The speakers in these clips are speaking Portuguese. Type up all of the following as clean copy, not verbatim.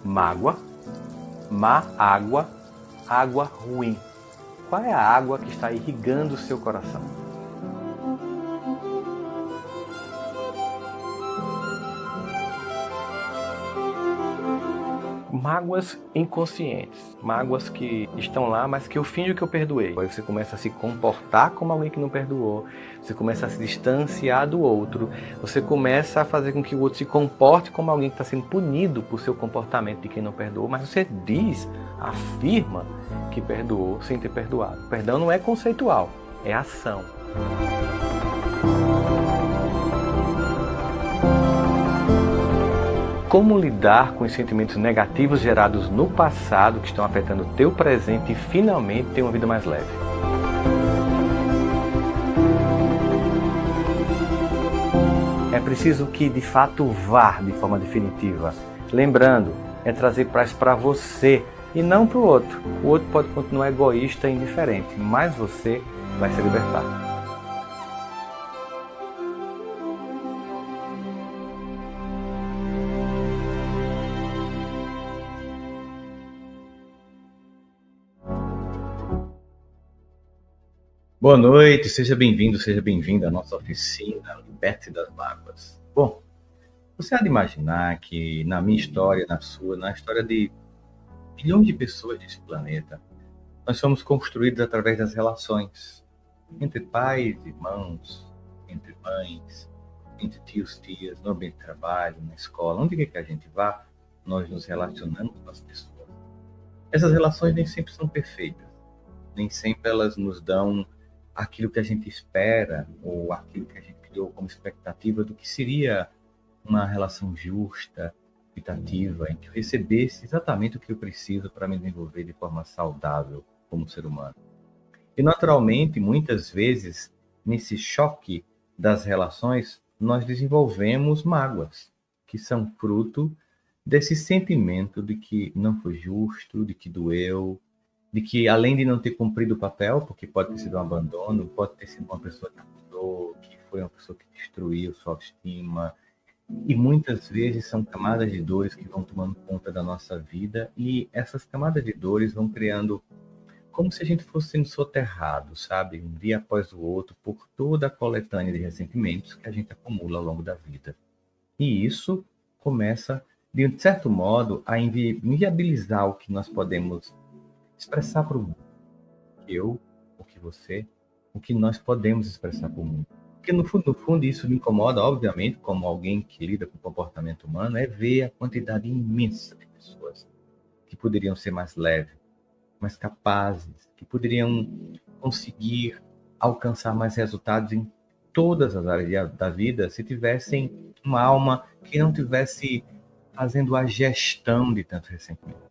Mágoa, má água, água ruim. Qual é a água que está irrigando o seu coração? Mágoas inconscientes, mágoas que estão lá, mas que eu finjo que eu perdoei. Aí você começa a se comportar como alguém que não perdoou, você começa a se distanciar do outro, você começa a fazer com que o outro se comporte como alguém que está sendo punido por seu comportamento de quem não perdoou, mas você afirma que perdoou sem ter perdoado. O perdão não é conceitual, é ação. Como lidar com os sentimentos negativos gerados no passado que estão afetando o teu presente e finalmente ter uma vida mais leve? É preciso que de fato vá de forma definitiva. Lembrando, é trazer paz para você e não para o outro. O outro pode continuar egoísta e indiferente, mas você vai se libertar. Boa noite, seja bem-vindo, seja bem-vinda à nossa oficina Liberte das Mágoas. Bom, você há de imaginar que na minha história, na sua, na história de milhões de pessoas desse planeta, nós somos construídos através das relações entre pais, irmãos, entre mães, entre tios, tias, no ambiente de trabalho, na escola, onde quer que a gente vá, nós nos relacionamos com as pessoas. Essas relações nem sempre são perfeitas, nem sempre elas nos dão aquilo que a gente espera ou aquilo que a gente criou como expectativa do que seria uma relação justa, equitativa, em que eu recebesse exatamente o que eu preciso para me desenvolver de forma saudável como ser humano. E, naturalmente, muitas vezes, nesse choque das relações, nós desenvolvemos mágoas, que são fruto desse sentimento de que não foi justo, de que doeu, de que, além de não ter cumprido o papel, porque pode ter sido um abandono, pode ter sido uma pessoa que abusou, que foi uma pessoa que destruiu sua autoestima, e muitas vezes são camadas de dores que vão tomando conta da nossa vida, e essas camadas de dores vão criando como se a gente fosse sendo soterrado, sabe? Um dia após o outro, por toda a coletânea de ressentimentos que a gente acumula ao longo da vida. E isso começa, de certo modo, a inviabilizar o que nós podemos expressar para o mundo. O que você, o que nós podemos expressar para o mundo. Porque no fundo isso me incomoda, obviamente, como alguém que lida com o comportamento humano, é ver a quantidade imensa de pessoas que poderiam ser mais leves, mais capazes, que poderiam conseguir alcançar mais resultados em todas as áreas da vida se tivessem uma alma que não tivesse fazendo a gestão de tanto ressentimento.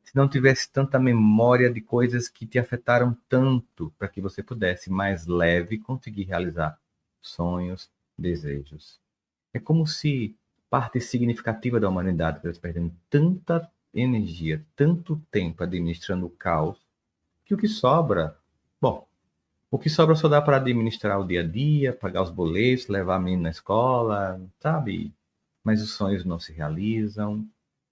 Se não tivesse tanta memória de coisas que te afetaram tanto para que você pudesse, mais leve, conseguir realizar sonhos, desejos. É como se parte significativa da humanidade estivesse perdendo tanta energia, tanto tempo administrando o caos, que o que sobra, o que sobra só dá para administrar o dia a dia, pagar os boletos, levar a menina na escola, sabe? Mas os sonhos não se realizam.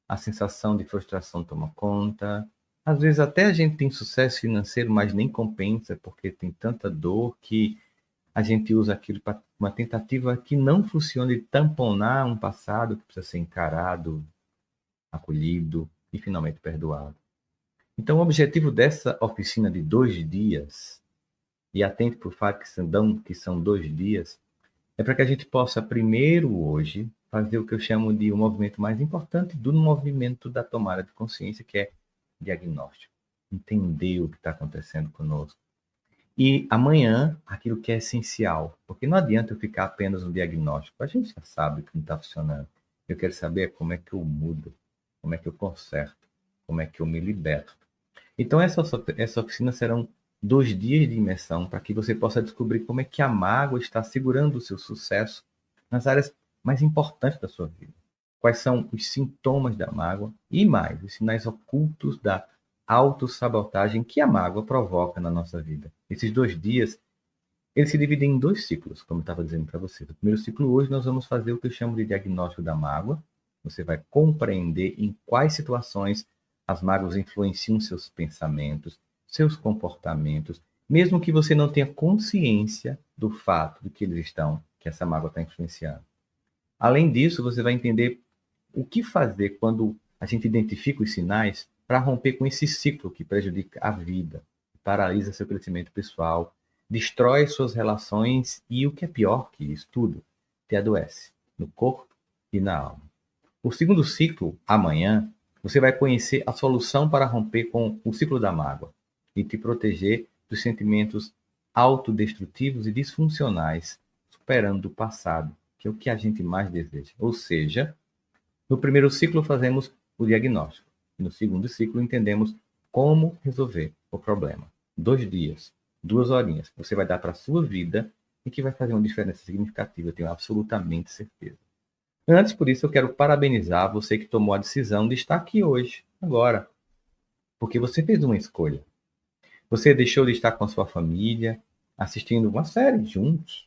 A sensação de frustração toma conta. Às vezes até a gente tem sucesso financeiro, mas nem compensa, porque tem tanta dor que a gente usa aquilo para uma tentativa que não funciona de tamponar um passado que precisa ser encarado, acolhido e finalmente perdoado. Então o objetivo dessa oficina de 2 dias, e atente para o fato que são 2 dias, é para que a gente possa primeiro hoje fazer o que eu chamo de um movimento mais importante do movimento da tomada de consciência, que é diagnóstico. Entender o que está acontecendo conosco. E amanhã, aquilo que é essencial, porque não adianta eu ficar apenas no diagnóstico. A gente já sabe que não está funcionando. Eu quero saber como é que eu mudo, como é que eu conserto, como é que eu me liberto. Então, essa oficina serão 2 dias de imersão para que você possa descobrir como é que a mágoa está segurando o seu sucesso nas áreas mais importantes da sua vida. Quais são os sintomas da mágoa e mais, os sinais ocultos da autossabotagem que a mágoa provoca na nossa vida. Esses 2 dias, eles se dividem em 2 ciclos, como eu estava dizendo para vocês. No primeiro ciclo, hoje, nós vamos fazer o que eu chamo de diagnóstico da mágoa, Você vai compreender em quais situações as mágoas influenciam seus pensamentos, seus comportamentos, mesmo que você não tenha consciência do fato de que eles estão, que essa mágoa está influenciando. Além disso, você vai entender o que fazer quando a gente identifica os sinais para romper com esse ciclo que prejudica a vida, paralisa seu crescimento pessoal, destrói suas relações e, o que é pior que isso tudo, te adoece no corpo e na alma. O segundo ciclo, amanhã, você vai conhecer a solução para romper com o ciclo da mágoa e te proteger dos sentimentos autodestrutivos e disfuncionais, superando o passado, que é o que a gente mais deseja. Ou seja, no primeiro ciclo fazemos o diagnóstico e no segundo ciclo entendemos como resolver o problema. 2 dias, 2 horinhas, que você vai dar para a sua vida e que vai fazer uma diferença significativa, eu tenho absolutamente certeza. Antes, por isso, eu quero parabenizar você que tomou a decisão de estar aqui hoje, agora, porque você fez uma escolha. Você deixou de estar com a sua família, assistindo uma série juntos,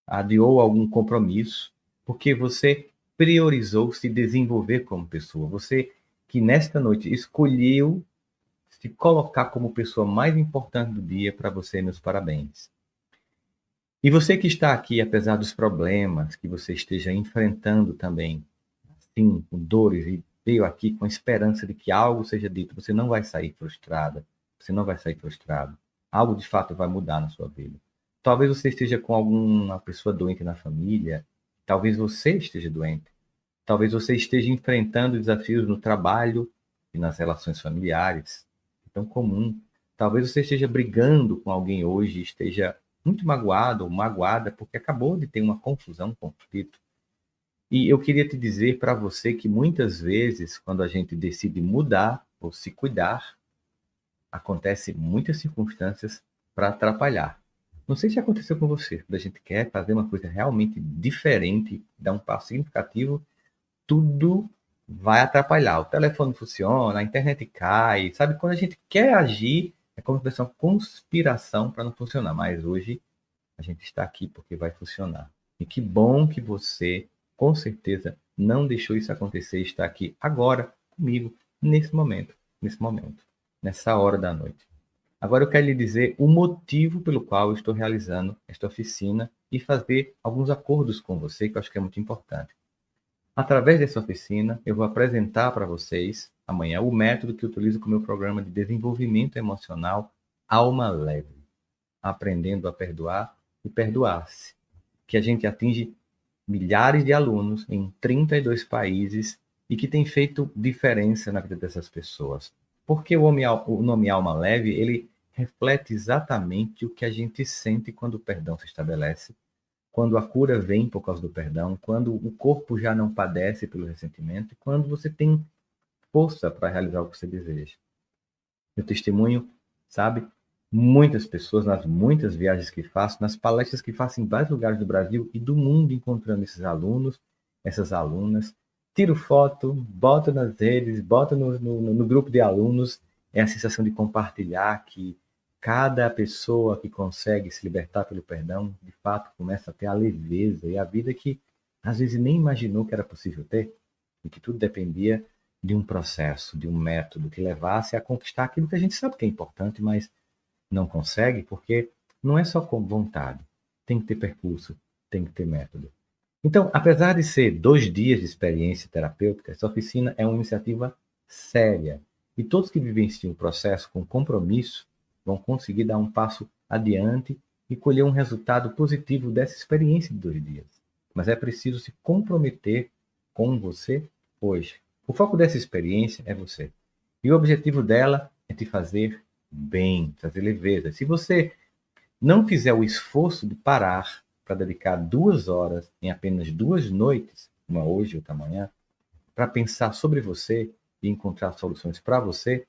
adiou algum compromisso, porque você priorizou se desenvolver como pessoa. Você que nesta noite escolheu se colocar como pessoa mais importante do dia, para você, meus parabéns. E você que está aqui, apesar dos problemas que você esteja enfrentando também, sim, com dores, e veio aqui com a esperança de que algo seja dito, você não vai sair frustrada, você não vai sair frustrado. Algo de fato vai mudar na sua vida. Talvez você esteja com alguma pessoa doente na família, talvez você esteja doente, talvez você esteja enfrentando desafios no trabalho e nas relações familiares, é tão comum. Talvez você esteja brigando com alguém hoje, esteja muito magoado ou magoada porque acabou de ter uma confusão, um conflito. E eu queria te dizer para você que muitas vezes, quando a gente decide mudar ou se cuidar, acontecem muitas circunstâncias para atrapalhar. Não sei se aconteceu com você, quando a gente quer fazer uma coisa realmente diferente, dar um passo significativo, tudo vai atrapalhar. O telefone não funciona, a internet cai, sabe? Quando a gente quer agir, é como se fosse uma conspiração para não funcionar. Mas hoje a gente está aqui porque vai funcionar. E que bom que você, com certeza, não deixou isso acontecer e está aqui agora comigo, nesse momento, nessa hora da noite. Agora eu quero lhe dizer o motivo pelo qual eu estou realizando esta oficina e fazer alguns acordos com você, que eu acho que é muito importante. Através dessa oficina, eu vou apresentar para vocês, amanhã, o método que eu utilizo com o meu programa de desenvolvimento emocional Alma Leve, aprendendo a perdoar e perdoar-se, que a gente atinge milhares de alunos em 32 países e que tem feito diferença na vida dessas pessoas. Porque o nome Alma Leve, ele reflete exatamente o que a gente sente quando o perdão se estabelece, quando a cura vem por causa do perdão, quando o corpo já não padece pelo ressentimento, e quando você tem força para realizar o que você deseja. Meu testemunho, sabe? Muitas pessoas, nas muitas viagens que faço, nas palestras que faço em vários lugares do Brasil e do mundo, encontrando esses alunos, essas alunas, tiro foto, boto nas redes, boto no grupo de alunos, é a sensação de compartilhar que cada pessoa que consegue se libertar pelo perdão, de fato, começa a ter a leveza e a vida que às vezes nem imaginou que era possível ter, e que tudo dependia de um processo, de um método que levasse a conquistar aquilo que a gente sabe que é importante, mas não consegue, porque não é só com vontade. Tem que ter percurso, tem que ter método. Então, apesar de ser 2 dias de experiência terapêutica, essa oficina é uma iniciativa séria. E todos que vivenciam o processo com compromisso vão conseguir dar um passo adiante e colher um resultado positivo dessa experiência de 2 dias. Mas é preciso se comprometer com você hoje. O foco dessa experiência é você. E o objetivo dela é te fazer bem, trazer leveza. Se você não fizer o esforço de parar para dedicar 2 horas em apenas 2 noites, uma hoje e outra amanhã, para pensar sobre você e encontrar soluções para você,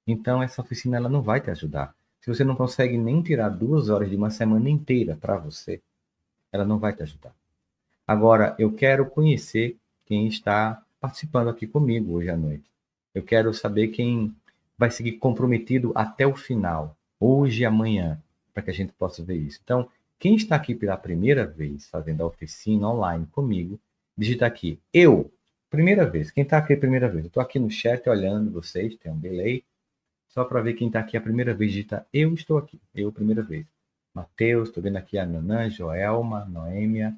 então essa oficina ela não vai te ajudar. Se você não consegue nem tirar 2 horas de uma semana inteira para você, ela não vai te ajudar. Agora, eu quero conhecer quem está participando aqui comigo hoje à noite. Eu quero saber quem vai seguir comprometido até o final, hoje e amanhã, para que a gente possa ver isso. Então, quem está aqui pela primeira vez fazendo a oficina online comigo, digita aqui, eu. Primeira vez. Quem está aqui a primeira vez? Eu estou aqui no chat olhando vocês, tem um delay. Só para ver quem está aqui a primeira vez. Digita eu estou aqui. Eu, primeira vez. Matheus, estou vendo aqui a Nanã, Joelma, Noêmia,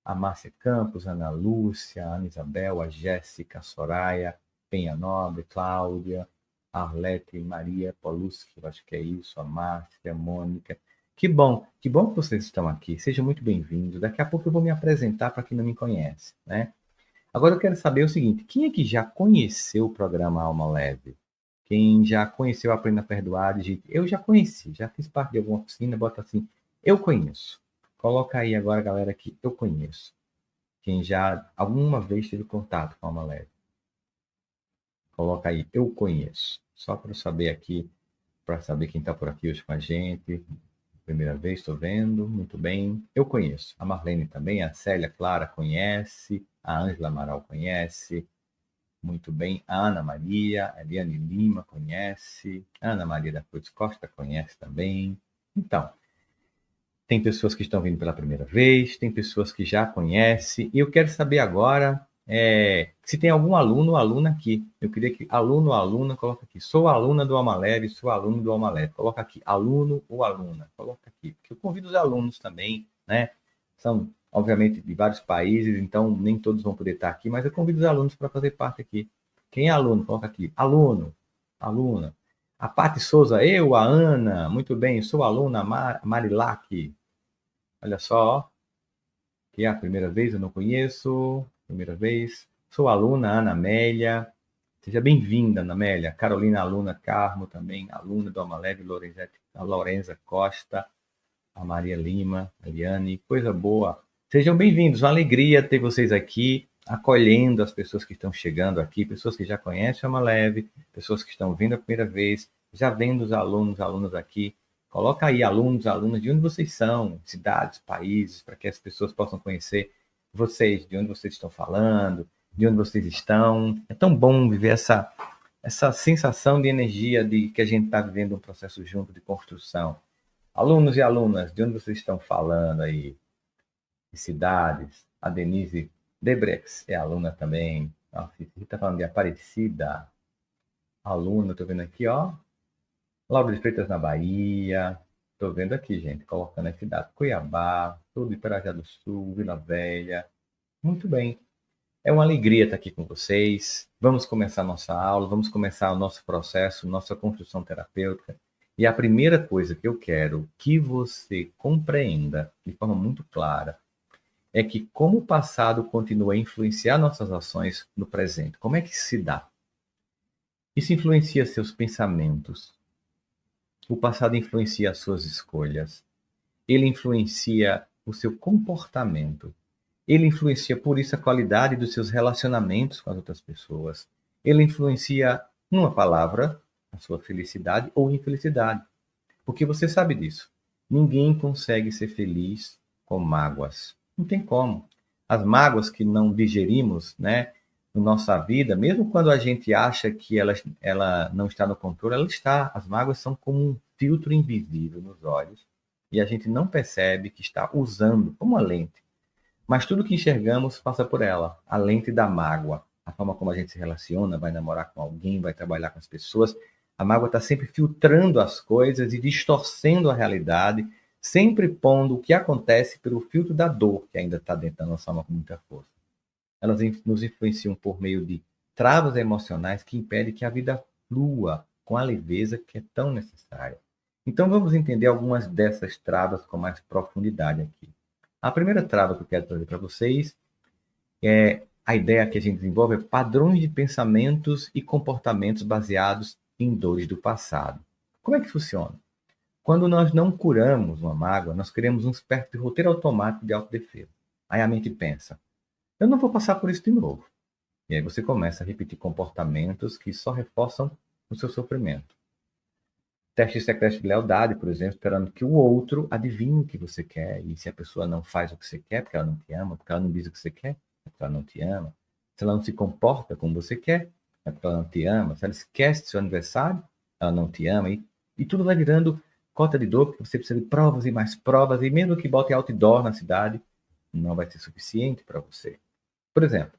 a Márcia Campos, a Ana Lúcia, a Ana Isabel, a Jéssica, a Soraya, Penha Nobre, Cláudia, a Arlete, Maria, Poluski, eu acho que é isso, a Márcia, a Mônica. Que bom que vocês estão aqui. Sejam muito bem-vindos. Daqui a pouco eu vou me apresentar para quem não me conhece, né? Agora eu quero saber o seguinte: quem é que já conheceu o programa Alma Leve? Quem já conheceu Aprenda a Perdoar, digite, eu já conheci, já fiz parte de alguma oficina, bota assim, eu conheço. Coloca aí agora, galera, aqui, eu conheço. Quem já alguma vez teve contato com Alma Leve. Coloca aí, eu conheço. Só para eu saber aqui, para saber quem está por aqui hoje com a gente. Primeira vez, estou vendo, muito bem. Eu conheço. A Marlene também, a Célia Clara conhece, a Ângela Amaral conhece. Muito bem. A Ana Maria, a Eliane Lima conhece. A Ana Maria da Cruz Costa conhece também. Então, tem pessoas que estão vindo pela primeira vez, tem pessoas que já conhecem. E eu quero saber agora se tem algum aluno ou aluna aqui. Eu queria que aluno ou aluna, coloca aqui. Sou aluna do Alma Leve, sou aluno do Alma Leve. Coloca aqui, aluno ou aluna. Coloca aqui. Porque eu convido os alunos também, né? São, obviamente, de vários países, então nem todos vão poder estar aqui, mas eu convido os alunos para fazer parte aqui. Quem é aluno? Coloca aqui. Aluno, aluna. A Paty Souza, eu, a Ana, muito bem, sou aluna, Marilac. Olha só, que é a primeira vez, eu não conheço, primeira vez. Sou aluna, Ana Amélia. Seja bem-vinda, Ana Amélia. Carolina, aluna, Carmo também, aluna do Amaleve, a Lorenza Costa, a Maria Lima, a Eliane, coisa boa. Sejam bem-vindos, uma alegria ter vocês aqui, acolhendo as pessoas que estão chegando aqui, pessoas que já conhecem a Amaleve, pessoas que estão vindo a primeira vez, já vendo os alunos, alunas aqui. Coloca aí alunos, alunas, de onde vocês são, cidades, países, para que as pessoas possam conhecer vocês, de onde vocês estão falando, de onde vocês estão. É tão bom viver essa sensação de energia de que a gente está vivendo um processo junto de construção. Alunos e alunas, de onde vocês estão falando aí? De cidades. A Denise Debrex é aluna também. Nossa, está falando de Aparecida. Aluna, estou vendo aqui, ó. Lauro de Freitas, na Bahia. Estou vendo aqui, gente, colocando as cidades. Cuiabá, tudo de Pirajá do Sul, Vila Velha. Muito bem. É uma alegria estar aqui com vocês. Vamos começar nossa aula, vamos começar o nosso processo, nossa construção terapêutica. E a primeira coisa que eu quero que você compreenda de forma muito clara é que como o passado continua a influenciar nossas ações no presente. Como é que se dá? Isso influencia seus pensamentos. O passado influencia as suas escolhas. Ele influencia o seu comportamento. Ele influencia, por isso, a qualidade dos seus relacionamentos com as outras pessoas. Ele influencia, numa palavra, a sua felicidade ou infelicidade. Porque você sabe disso. Ninguém consegue ser feliz com mágoas. Não tem como. As mágoas que não digerimos, né, na nossa vida, mesmo quando a gente acha que ela não está no controle, ela está. As mágoas são como um filtro invisível nos olhos e a gente não percebe que está usando como uma lente. Mas tudo que enxergamos passa por ela, a lente da mágoa. A forma como a gente se relaciona, vai namorar com alguém, vai trabalhar com as pessoas. A mágoa está sempre filtrando as coisas e distorcendo a realidade, sempre pondo o que acontece pelo filtro da dor que ainda está dentro da nossa alma com muita força. Elas nos influenciam por meio de travas emocionais que impedem que a vida flua com a leveza que é tão necessária. Então vamos entender algumas dessas travas com mais profundidade aqui. A primeira trava que eu quero trazer para vocês é a ideia que a gente desenvolve é padrões de pensamentos e comportamentos baseados em dores do passado. Como é que funciona? Quando nós não curamos uma mágoa, nós criamos uma espécie de roteiro automático de autodefesa. Aí a mente pensa, eu não vou passar por isso de novo. E aí você começa a repetir comportamentos que só reforçam o seu sofrimento. Teste secreto de lealdade, por exemplo, esperando que o outro adivinhe o que você quer. E se a pessoa não faz o que você quer, porque ela não te ama, porque ela não diz o que você quer, é porque ela não te ama. Se ela não se comporta como você quer, é porque ela não te ama. Se ela esquece seu aniversário, ela não te ama. E tudo vai virando cota de dor, porque você precisa de provas e mais provas. E mesmo que bote outdoor na cidade, não vai ser suficiente para você. Por exemplo,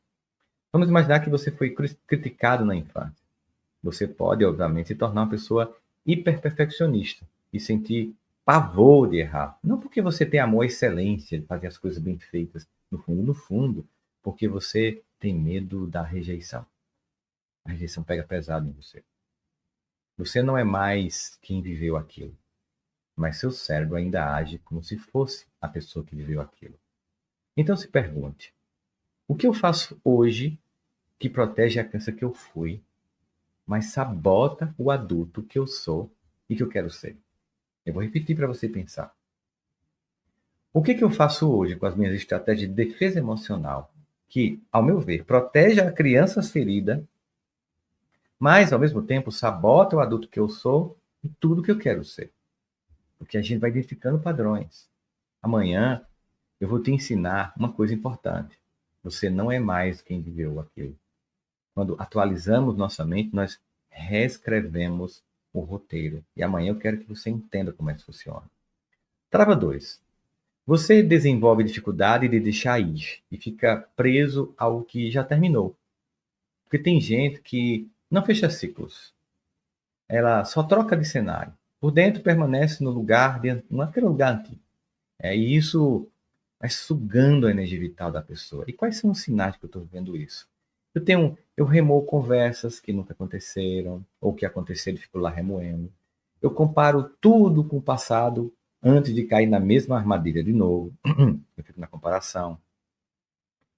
Vamos imaginar que você foi criticado na infância. Você pode, obviamente, se tornar uma pessoa hiperperfeccionista e sentir pavor de errar. Não porque você tem amor à excelência, de fazer as coisas bem feitas, no fundo, porque você tem medo da rejeição. A rejeição pega pesado em você. Você não é mais quem viveu aquilo, mas seu cérebro ainda age como se fosse a pessoa que viveu aquilo. Então se pergunte, o que eu faço hoje que protege a criança que eu fui, mas sabota o adulto que eu sou e que eu quero ser? Eu vou repetir para você pensar. O que eu faço hoje com as minhas estratégias de defesa emocional, que, ao meu ver, protege a criança ferida, mas, ao mesmo tempo, sabota o adulto que eu sou e tudo que eu quero ser? Porque a gente vai identificando padrões. Amanhã, eu vou te ensinar uma coisa importante. Você não é mais quem viveu aquilo. Quando atualizamos nossa mente, nós reescrevemos o roteiro. E amanhã eu quero que você entenda como é que funciona. Trava 2. Você desenvolve dificuldade de deixar ir e fica preso ao que já terminou. Porque tem gente que não fecha ciclos. Ela só troca de cenário. Por dentro permanece no lugar, naquele lugar antigo. E isso vai sugando a energia vital da pessoa. E quais são os sinais que eu estou vendo isso? Eu remoo conversas que nunca aconteceram, ou que aconteceram e fico lá remoendo. Eu comparo tudo com o passado antes de cair na mesma armadilha de novo. Eu fico na comparação.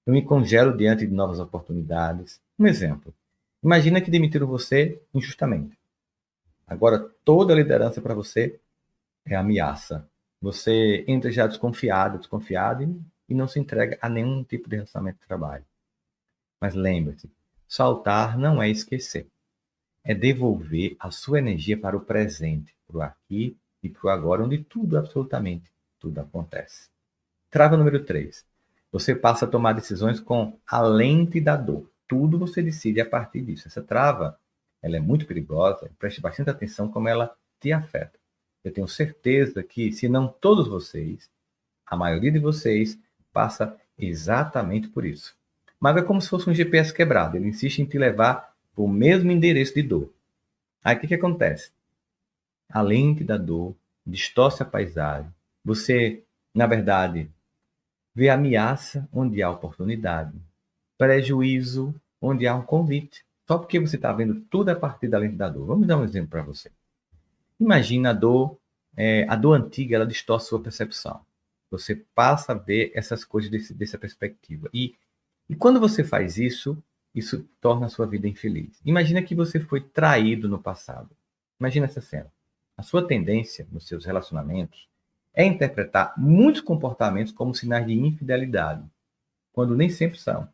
Eu me congelo diante de novas oportunidades. Um exemplo. Imagina que demitiram você injustamente. Agora toda a liderança para você é ameaça. Você entra já desconfiado e não se entrega a nenhum tipo de relacionamento de trabalho. Mas lembre-se, soltar não é esquecer. É devolver a sua energia para o presente, para o aqui e para o agora, onde tudo, absolutamente tudo acontece. Trava número 3. Você passa a tomar decisões com a lente da dor. Tudo você decide a partir disso. Essa trava, ela é muito perigosa. Preste bastante atenção como ela te afeta. Eu tenho certeza que, se não todos vocês, a maioria de vocês passa exatamente por isso. Mas é como se fosse um GPS quebrado. Ele insiste em te levar para o mesmo endereço de dor. Aí o que acontece? A lente da dor distorce a paisagem. Você, na verdade, vê ameaça onde há oportunidade, prejuízo onde há um convite. Só porque você está vendo tudo a partir da lente da dor. Vamos dar um exemplo para você. Imagina a dor antiga, ela distorce sua percepção. Você passa a ver essas coisas dessa perspectiva. E quando você faz isso, isso torna a sua vida infeliz. Imagina que você foi traído no passado. Imagina essa cena. A sua tendência nos seus relacionamentos é interpretar muitos comportamentos como sinais de infidelidade, quando nem sempre são.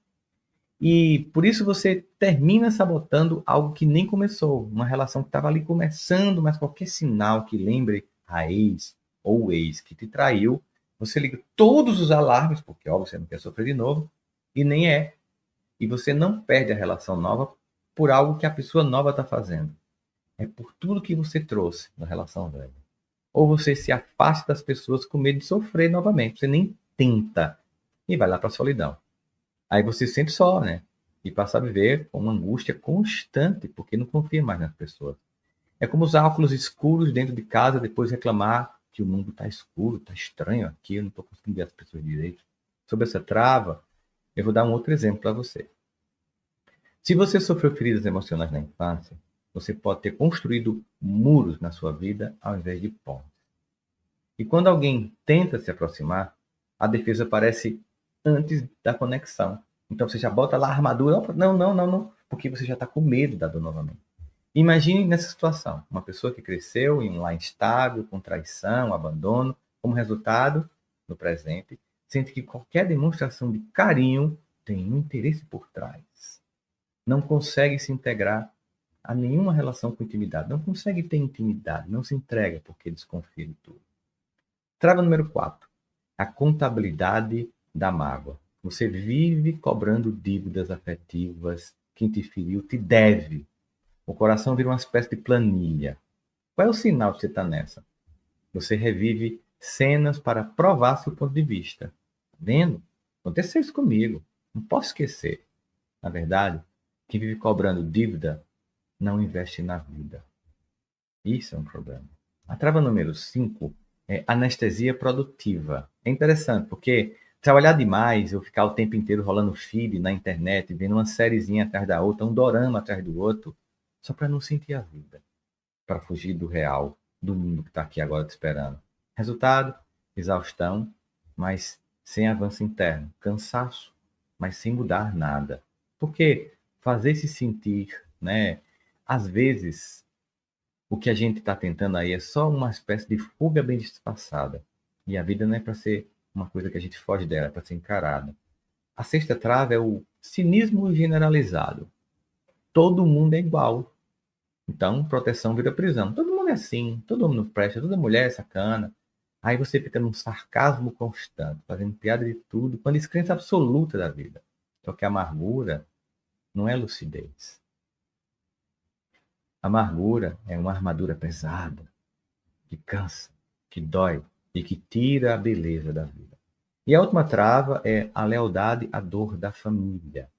E por isso você termina sabotando algo que nem começou, uma relação que estava ali começando, mas qualquer sinal que lembre a ex ou o ex que te traiu, você liga todos os alarmes, porque óbvio você não quer sofrer de novo, e nem é. E você não perde a relação nova por algo que a pessoa nova está fazendo. É por tudo que você trouxe na relação velha. Ou você se afasta das pessoas com medo de sofrer novamente. Você nem tenta e vai lá para a solidão. Aí você se sente só, né? E passa a viver com uma angústia constante, porque não confia mais nas pessoas. É como usar óculos escuros dentro de casa, depois reclamar que o mundo está escuro, está estranho aqui, eu não estou conseguindo ver as pessoas direito. Sobre essa trava, eu vou dar um outro exemplo para você. Se você sofreu feridas emocionais na infância, você pode ter construído muros na sua vida ao invés de pontes. E quando alguém tenta se aproximar, a defesa aparece antes da conexão. Então você já bota lá a armadura. Opa, não, porque você já está com medo da dor novamente. Imagine nessa situação, uma pessoa que cresceu em um lar instável, com traição, abandono, como resultado, no presente, sente que qualquer demonstração de carinho tem um interesse por trás. Não consegue se integrar a nenhuma relação com intimidade. Não consegue ter intimidade. Não se entrega porque desconfia de tudo. Trava número 4. A contabilidade da mágoa. Você vive cobrando dívidas afetivas. Quem te feriu te deve. O coração vira uma espécie de planilha. Qual é o sinal que você está nessa? Você revive cenas para provar seu ponto de vista. Tá vendo? Aconteceu isso comigo. Não posso esquecer. Na verdade, quem vive cobrando dívida não investe na vida. Isso é um problema. A trava número 5 é anestesia produtiva. É interessante, porque trabalhar demais, eu ficar o tempo inteiro rolando feed na internet, vendo uma sériezinha atrás da outra, um dorama atrás do outro, só para não sentir a vida, para fugir do real, do mundo que está aqui agora te esperando. Resultado, exaustão, mas sem avanço interno. Cansaço, mas sem mudar nada. Porque fazer se sentir, né? Às vezes, o que a gente está tentando aí é só uma espécie de fuga bem disfarçada. E a vida não é para ser uma coisa que a gente foge dela, é para ser encarada. A sexta trava é o cinismo generalizado. Todo mundo é igual. Então, proteção vira prisão. Todo mundo é assim, todo mundo presta, toda mulher é sacana. Aí você fica num sarcasmo constante, fazendo piada de tudo, com a descrença absoluta da vida. Só que a amargura não é lucidez. A amargura é uma armadura pesada, que cansa, que dói e que tira a beleza da vida. E a última trava é a lealdade à dor da família.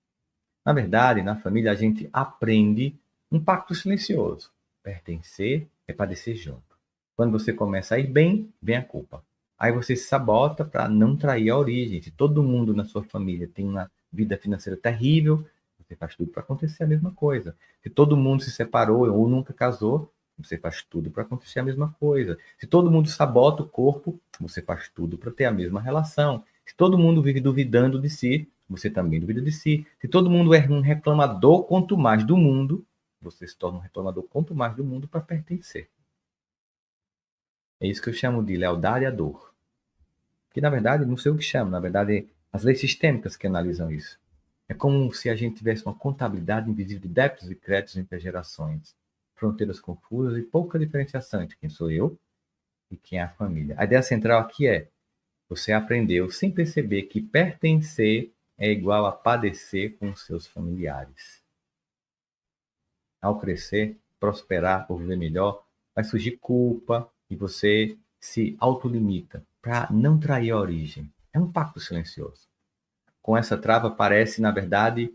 Na verdade, na família a gente aprende um pacto silencioso. Pertencer é padecer junto. Quando você começa a ir bem, vem a culpa. Aí você se sabota para não trair a origem. Se todo mundo na sua família tem uma vida financeira terrível, você faz tudo para acontecer a mesma coisa. Se todo mundo se separou ou nunca casou, você faz tudo para acontecer a mesma coisa. Se todo mundo sabota o corpo, você faz tudo para ter a mesma relação. Se todo mundo vive duvidando de si, você também duvida de si. Se todo mundo é um reclamador quanto mais do mundo, você se torna um reclamador quanto mais do mundo para pertencer. É isso que eu chamo de lealdade à dor. Que, na verdade, não sei o que chamo. Na verdade, as leis sistêmicas que analisam isso. É como se a gente tivesse uma contabilidade invisível de débitos e créditos entre as gerações. Fronteiras confusas e pouca diferenciação entre quem sou eu e quem é a família. A ideia central aqui é: você aprendeu sem perceber que pertencer é igual a padecer com seus familiares. Ao crescer, prosperar ou viver melhor, vai surgir culpa e você se autolimita para não trair a origem. É um pacto silencioso. Com essa trava parece, na verdade,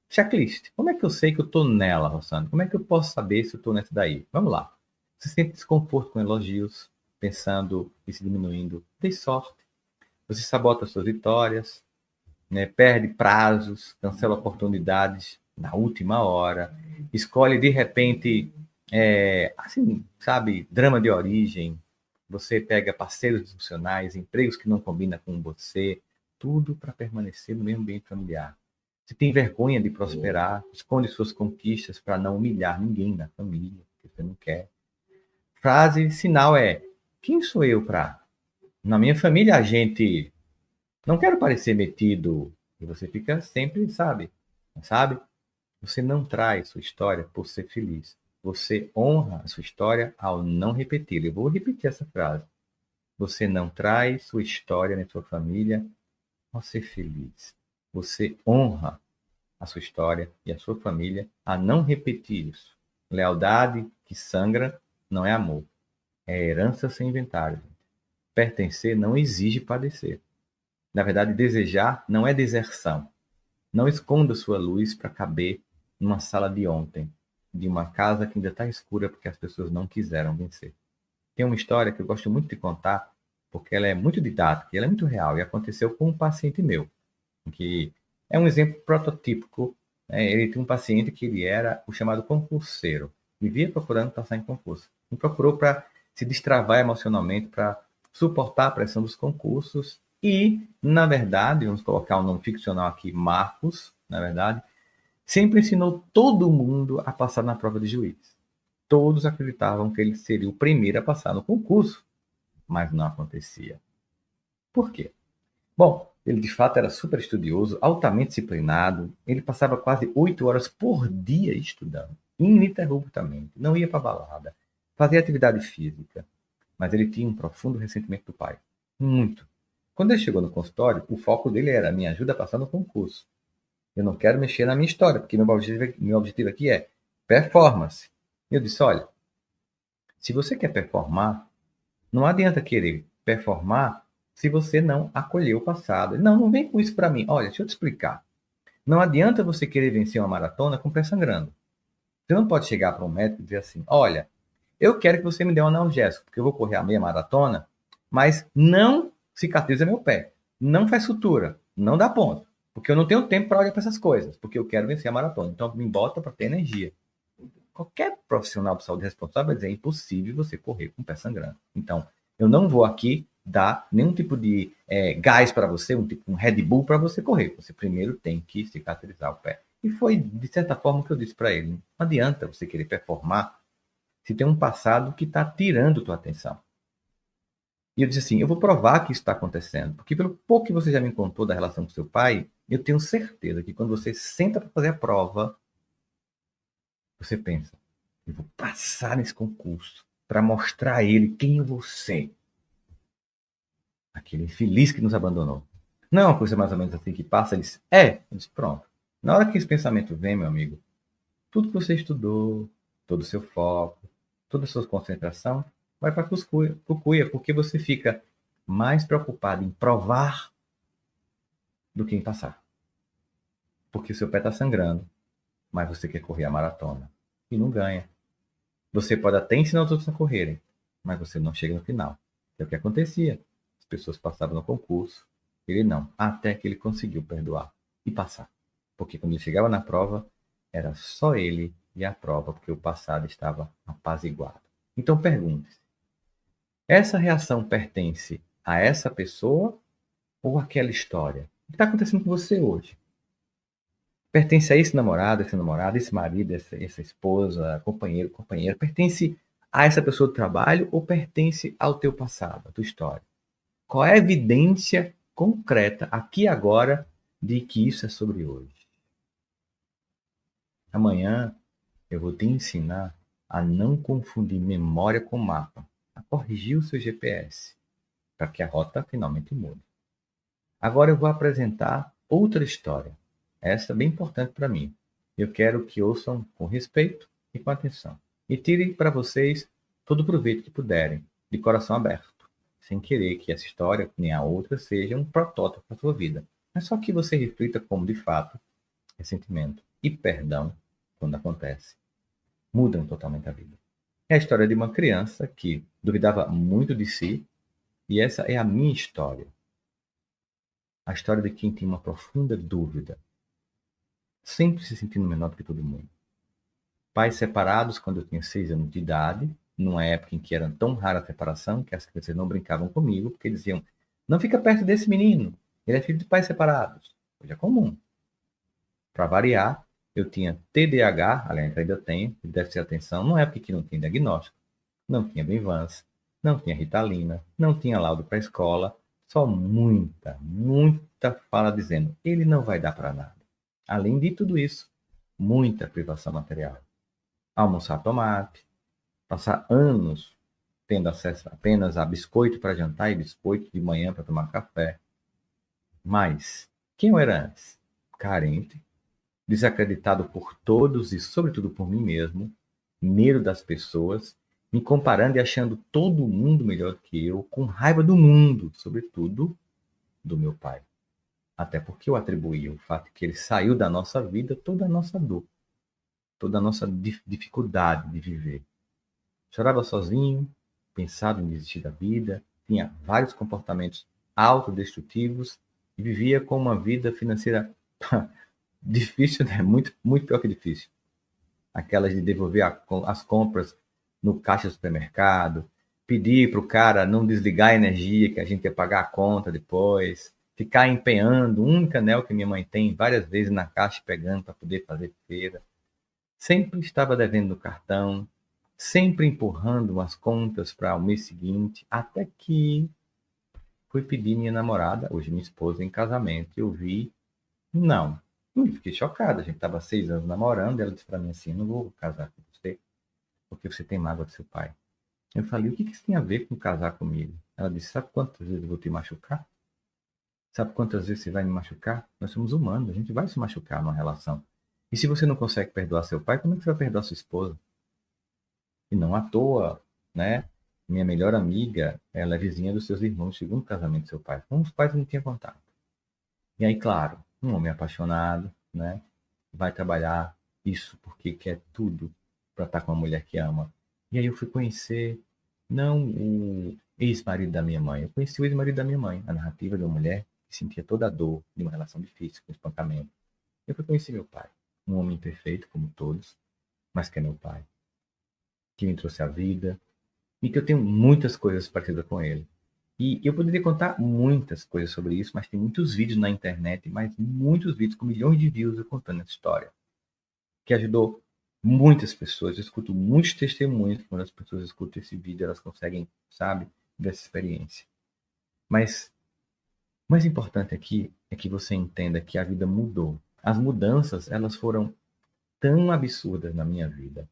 checklist. Como é que eu sei que eu estou nela, Rossandro? Como é que eu posso saber se eu estou nessa daí? Vamos lá. Você sente desconforto com elogios, pensando e se diminuindo. Dê sorte. Você sabota suas vitórias, né? Perde prazos, cancela oportunidades na última hora, escolhe de repente, assim, sabe, drama de origem. Você pega parceiros disfuncionais, empregos que não combinam com você, tudo para permanecer no mesmo ambiente familiar. Você tem vergonha de prosperar, esconde suas conquistas para não humilhar ninguém na família, que você não quer. Frase sinal é: quem sou eu para? Na minha família a gente não quero parecer metido. E você fica sempre, sabe? Você não traz sua história por ser feliz. Você honra a sua história ao não repetir. Eu vou repetir essa frase. Você não traz sua história na sua família ao ser feliz. Você honra a sua história e a sua família a não repetir isso. Lealdade que sangra não é amor. É herança sem inventário. Pertencer não exige padecer. Na verdade, desejar não é deserção. Não esconda sua luz para caber numa sala de ontem, de uma casa que ainda está escura porque as pessoas não quiseram vencer. Tem uma história que eu gosto muito de contar, porque ela é muito didática, ela é muito real, e aconteceu com um paciente meu, que é um exemplo prototípico. Né? Ele tinha um paciente que ele era o chamado concurseiro, vivia procurando passar em concurso. Me procurou para se destravar emocionalmente, para suportar a pressão dos concursos e, na verdade, vamos colocar um nome ficcional aqui, Marcos, na verdade, sempre ensinou todo mundo a passar na prova de juiz. Todos acreditavam que ele seria o primeiro a passar no concurso, mas não acontecia. Por quê? Bom, ele de fato era super estudioso, altamente disciplinado, ele passava quase 8 horas por dia estudando, ininterruptamente, não ia para balada, fazia atividade física, mas ele tinha um profundo ressentimento do pai, muito. Quando ele chegou no consultório, o foco dele era: me ajuda a passar no concurso. Eu não quero mexer na minha história, porque meu objetivo aqui é performance. Eu disse: olha, se você quer performar, não adianta querer performar se você não acolheu o passado. Não vem com isso para mim. Olha, deixa eu te explicar. Não adianta você querer vencer uma maratona com o pé sangrando. Você não pode chegar para um médico e dizer assim: olha, eu quero que você me dê um analgésico, porque eu vou correr a meia maratona, mas não cicatriza meu pé, não faz sutura, não dá ponto, porque eu não tenho tempo para olhar para essas coisas, porque eu quero vencer a maratona. Então, me bota para ter energia. Qualquer profissional de saúde responsável vai dizer: é impossível você correr com o pé sangrando. Então, eu não vou aqui dar nenhum tipo de gás para você, um Red Bull para você correr. Você primeiro tem que cicatrizar o pé. E foi, de certa forma, o que eu disse para ele. Não adianta você querer performar se tem um passado que está tirando tua atenção. E eu disse assim: eu vou provar que isso está acontecendo, porque pelo pouco que você já me contou da relação com seu pai, eu tenho certeza que quando você senta para fazer a prova, você pensa: eu vou passar nesse concurso para mostrar a ele quem eu vou ser. Aquele infeliz que nos abandonou. Não é uma coisa mais ou menos assim que passa? Ele diz: eu disse: pronto. Na hora que esse pensamento vem, meu amigo, tudo que você estudou, todo o seu foco, toda a sua concentração vai para a cuia, porque você fica mais preocupado em provar do que em passar. Porque seu pé está sangrando, mas você quer correr a maratona e não ganha. Você pode até ensinar os outros a correrem, mas você não chega no final. É o que acontecia. As pessoas passavam no concurso, ele não, até que ele conseguiu perdoar e passar. Porque quando ele chegava na prova, era só ele e a prova, porque o passado estava apaziguado. Então pergunte-se: essa reação pertence a essa pessoa ou àquela história? O que está acontecendo com você hoje? Pertence a esse namorado, esse marido, essa esposa, companheiro, companheira? Pertence a essa pessoa do trabalho ou pertence ao teu passado, à tua história? Qual é a evidência concreta, aqui e agora, de que isso é sobre hoje? Amanhã eu vou te ensinar a não confundir memória com mapa, a corrigir o seu GPS, para que a rota finalmente mude. Agora eu vou apresentar outra história. Essa é bem importante para mim. Eu quero que ouçam com respeito e com atenção. E tirem para vocês todo o proveito que puderem, de coração aberto, sem querer que essa história, nem a outra, seja um protótipo para a sua vida. Mas só que você reflita como, de fato, ressentimento e perdão, quando acontece, mudam totalmente a vida. É a história de uma criança que duvidava muito de si, e essa é a minha história. A história de quem tem uma profunda dúvida, sempre se sentindo menor do que todo mundo. Pais separados quando eu tinha 6 anos de idade, numa época em que era tão rara a separação, que as crianças não brincavam comigo, porque diziam: não fica perto desse menino, ele é filho de pais separados. Hoje é comum. Para variar, eu tinha TDAH, aliás, ainda tenho, déficit de atenção, numa época que não tinha diagnóstico, não tinha Benvans, não tinha Ritalina, não tinha laudo para a escola, só muita fala dizendo: ele não vai dar para nada. Além de tudo isso, muita privação material. Almoçar tomate, passar anos tendo acesso apenas a biscoito para jantar e biscoito de manhã para tomar café. Mas quem eu era antes? Carente, desacreditado por todos e sobretudo por mim mesmo, medo das pessoas, me comparando e achando todo mundo melhor do que eu, com raiva do mundo, sobretudo do meu pai. Até porque eu atribuía o fato de que ele saiu da nossa vida toda a nossa dor, toda a nossa dificuldade de viver. Chorava sozinho, pensava em desistir da vida, tinha vários comportamentos autodestrutivos e vivia com uma vida financeira difícil, né? Muito pior que difícil. Aquelas de devolver as compras no caixa do supermercado, pedir para o cara não desligar a energia, que a gente ia pagar a conta depois, ficar empenhando um único anel que minha mãe tem várias vezes na caixa pegando para poder fazer feira. Sempre estava devendo no cartão, sempre empurrando as contas para o mês seguinte, até que fui pedir minha namorada, hoje minha esposa, em casamento. Eu vi, não. Eu fiquei chocada, a gente estava 6 anos namorando, ela disse para mim assim: não vou casar com você, porque você tem mágoa do seu pai. Eu falei: o que isso tem a ver com casar comigo? Ela disse: sabe quantas vezes eu vou te machucar? Sabe quantas vezes você vai me machucar? Nós somos humanos, a gente vai se machucar numa relação. E se você não consegue perdoar seu pai, como é que você vai perdoar sua esposa? E não à toa, né? Minha melhor amiga, ela é vizinha dos seus irmãos, segundo casamento do seu pai. Com os pais eu não tinha contato. E aí, claro, um homem apaixonado, né? Vai trabalhar isso porque quer tudo para estar com a mulher que ama. E aí eu fui conhecer, não o ex-marido da minha mãe, eu conheci o ex-marido da minha mãe, a narrativa de uma mulher que sentia toda a dor de uma relação difícil, com espancamento. Eu fui conhecer meu pai, um homem perfeito, como todos, mas que é meu pai, que me trouxe a vida e que eu tenho muitas coisas parecidas com ele. E eu poderia contar muitas coisas sobre isso, mas tem muitos vídeos na internet, mas muitos vídeos com milhões de views eu contando essa história, que ajudou muitas pessoas. Eu escuto muitos testemunhos, quando as pessoas escutam esse vídeo, elas conseguem, sabe, dessa experiência. Mas o mais importante aqui é que você entenda que a vida mudou. As mudanças, elas foram tão absurdas na minha vida,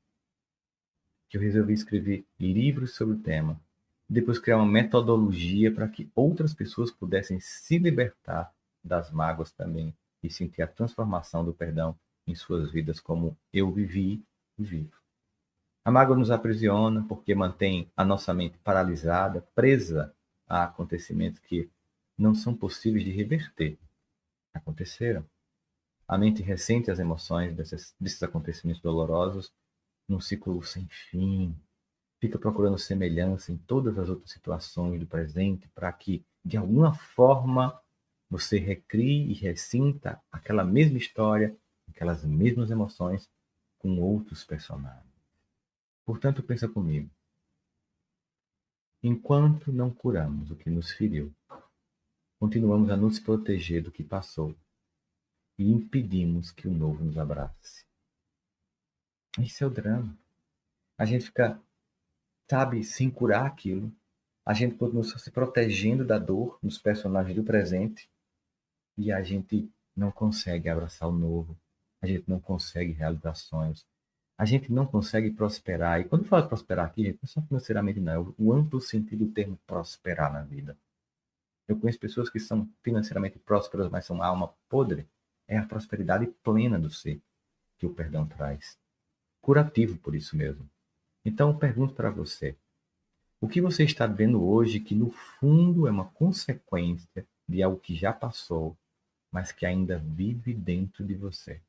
que eu resolvi escrever livros sobre o tema, depois criar uma metodologia para que outras pessoas pudessem se libertar das mágoas também e sentir a transformação do perdão em suas vidas como eu vivi e vivo. A mágoa nos aprisiona porque mantém a nossa mente paralisada, presa a acontecimentos que não são possíveis de reverter. Aconteceram. A mente ressente as emoções desses acontecimentos dolorosos num ciclo sem fim. Fica procurando semelhança em todas as outras situações do presente para que, de alguma forma, você recrie e ressinta aquela mesma história, aquelas mesmas emoções com outros personagens. Portanto, pensa comigo. Enquanto não curamos o que nos feriu, continuamos a nos proteger do que passou e impedimos que o novo nos abrace. Esse é o drama. A gente fica, sabe, sem curar aquilo. A gente continua se protegendo da dor nos personagens do presente e a gente não consegue abraçar o novo. A gente não consegue realizar sonhos. A gente não consegue prosperar. E quando eu falo prosperar aqui, gente, não é só financeiramente, não. É o amplo sentido do termo prosperar na vida. Eu conheço pessoas que são financeiramente prósperas, mas são alma podre. É a prosperidade plena do ser que o perdão traz. Curativo por isso mesmo. Então, eu pergunto para você. O que você está vendo hoje que, no fundo, é uma consequência de algo que já passou, mas que ainda vive dentro de você?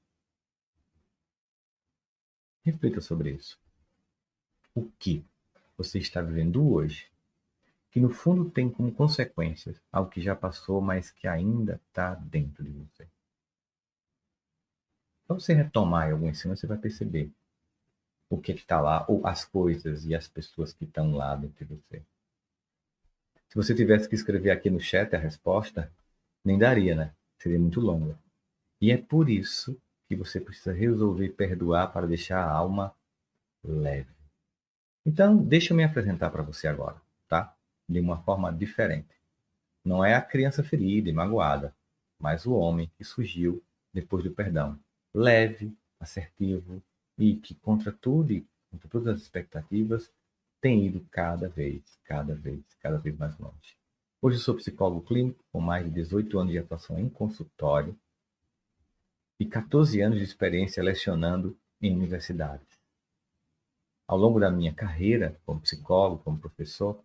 Reflita sobre isso. O que você está vivendo hoje que, no fundo, tem como consequências algo que já passou, mas que ainda está dentro de você? Então, você retomar em algum ensino, você vai perceber o que está lá, ou as coisas e as pessoas que estão lá dentro de você. Se você tivesse que escrever aqui no chat a resposta, nem daria, né? Seria muito longa. E é por isso que você precisa resolver perdoar para deixar a alma leve. Então, deixa eu me apresentar para você agora, tá? De uma forma diferente. Não é a criança ferida e magoada, mas o homem que surgiu depois do perdão. Leve, assertivo e que, contra tudo e contra todas as expectativas, tem ido cada vez mais longe. Hoje eu sou psicólogo clínico com mais de 18 anos de atuação em consultório e 14 anos de experiência lecionando em universidades. Ao longo da minha carreira como psicólogo, como professor,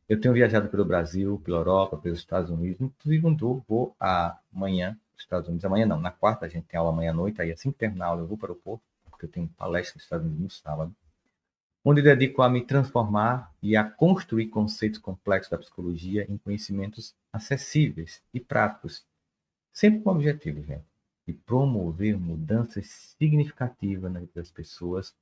eu tenho viajado pelo Brasil, pela Europa, pelos Estados Unidos. Inclusive, vou amanhã, nos Estados Unidos. Amanhã não, na quarta a gente tem aula amanhã à noite. Aí assim que terminar a aula eu vou para o Porto, porque eu tenho palestra nos Estados Unidos no sábado, onde eu dedico a me transformar e a construir conceitos complexos da psicologia em conhecimentos acessíveis e práticos, sempre com o objetivo, gente, de promover mudanças significativas na vida das pessoas,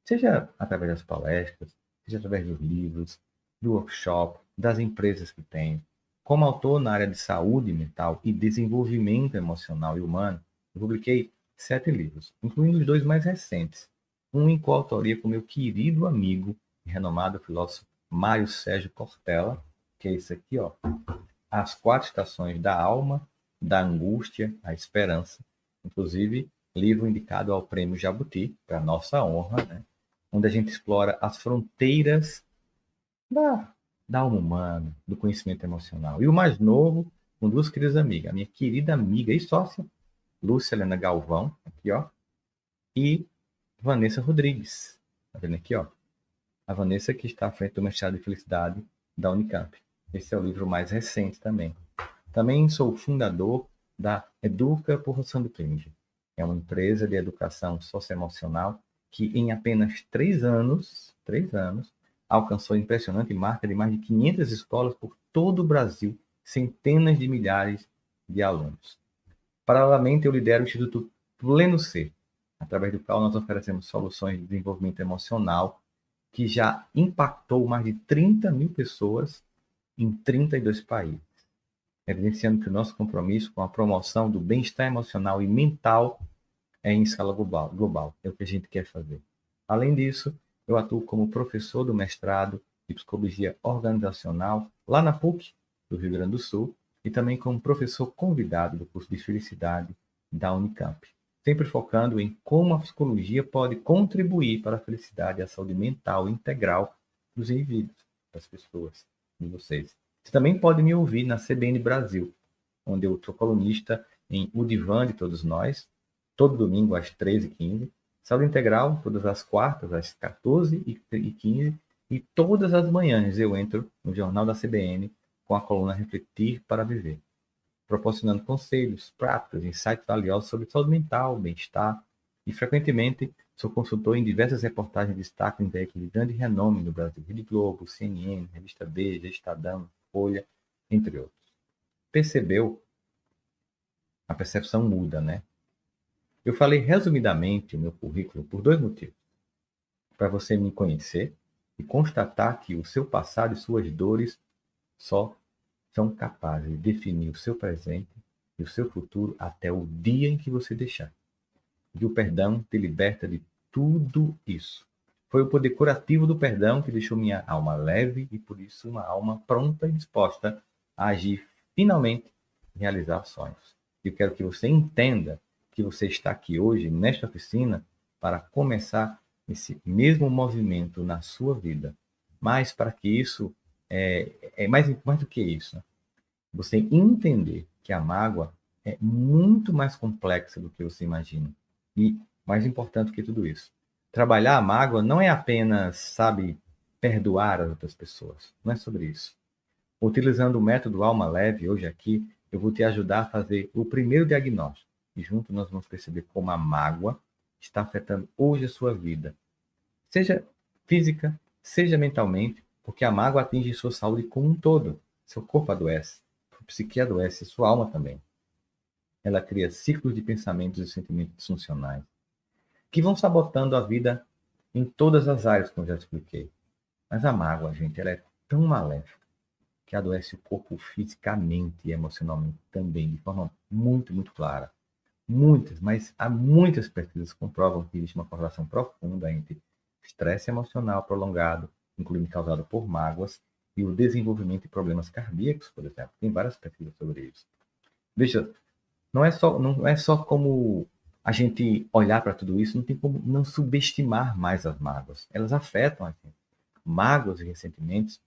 seja através das palestras, seja através dos livros, do workshop, das empresas que tem. Como autor na área de saúde mental e desenvolvimento emocional e humano, eu publiquei 7 livros, incluindo os 2 mais recentes. Um em coautoria com meu querido amigo e renomado filósofo Mário Sérgio Cortella, que é esse aqui, ó, As 4 Estações da Alma, da Angústia à Esperança. Inclusive, livro indicado ao Prêmio Jabuti, para nossa honra, né? Onde a gente explora as fronteiras da alma humana, do conhecimento emocional. E o mais novo, com 2 queridas amigas, a minha querida amiga e sócia, Lúcia Helena Galvão, aqui, ó, e Vanessa Rodrigues. Tá vendo aqui, ó? A Vanessa que está à frente do mestrado de Felicidade da Unicamp. Esse é o livro mais recente também. Também sou fundador da Educa por Sandro Clinge, É uma empresa de educação socioemocional que em apenas 3 anos, alcançou a impressionante marca de mais de 500 escolas por todo o Brasil, centenas de milhares de alunos. Paralelamente, eu lidero o Instituto Pleno C, através do qual nós oferecemos soluções de desenvolvimento emocional que já impactou mais de 30 mil pessoas em 32 países, evidenciando que o nosso compromisso com a promoção do bem-estar emocional e mental é em escala global. É o que a gente quer fazer. Além disso, eu atuo como professor do mestrado de Psicologia Organizacional lá na PUC, do Rio Grande do Sul, e também como professor convidado do curso de Felicidade da Unicamp, sempre focando em como a psicologia pode contribuir para a felicidade e a saúde mental integral dos indivíduos, das pessoas, de vocês. Você também pode me ouvir na CBN Brasil, onde eu sou colunista em O Divã de Todos Nós, todo domingo às 13h15, saúde integral todas as quartas às 14h15 e todas as manhãs eu entro no Jornal da CBN com a coluna Refletir para Viver, proporcionando conselhos, práticas, insights valiosos sobre saúde mental, bem-estar e, frequentemente, sou consultor em diversas reportagens de destaque em veículos de grande renome no Brasil, Rede Globo, CNN, Revista Veja, Estadão, Folha, entre outros. Percebeu? A percepção muda, né? Eu falei resumidamente o meu currículo por 2 motivos. Para você me conhecer e constatar que o seu passado e suas dores só são capazes de definir o seu presente e o seu futuro até o dia em que você deixar. E o perdão te liberta de tudo isso. Foi o poder curativo do perdão que deixou minha alma leve e, por isso, uma alma pronta e disposta a agir finalmente e realizar sonhos. Eu quero que você entenda que você está aqui hoje, nesta oficina, para começar esse mesmo movimento na sua vida. Mas para que isso é mais do que isso, né? Você entender que a mágoa é muito mais complexa do que você imagina. E mais importante que tudo isso, trabalhar a mágoa não é apenas, sabe, perdoar as outras pessoas. Não é sobre isso. Utilizando o método Alma Leve, hoje aqui, eu vou te ajudar a fazer o primeiro diagnóstico. E junto nós vamos perceber como a mágoa está afetando hoje a sua vida. Seja física, seja mentalmente, porque a mágoa atinge sua saúde como um todo. Seu corpo adoece, sua psique adoece, sua alma também. Ela cria ciclos de pensamentos e sentimentos disfuncionais que vão sabotando a vida em todas as áreas, como eu já expliquei. Mas a mágoa, gente, ela é tão maléfica que adoece o corpo fisicamente e emocionalmente também, de forma muito, muito clara. Mas há muitas pesquisas que comprovam que existe uma correlação profunda entre estresse emocional prolongado, incluindo causado por mágoas, e o desenvolvimento de problemas cardíacos, por exemplo. Tem várias pesquisas sobre isso. Veja, não é só como a gente olhar para tudo isso, não tem como não subestimar mais as mágoas. Elas afetam a gente. Mágoas e ressentimentos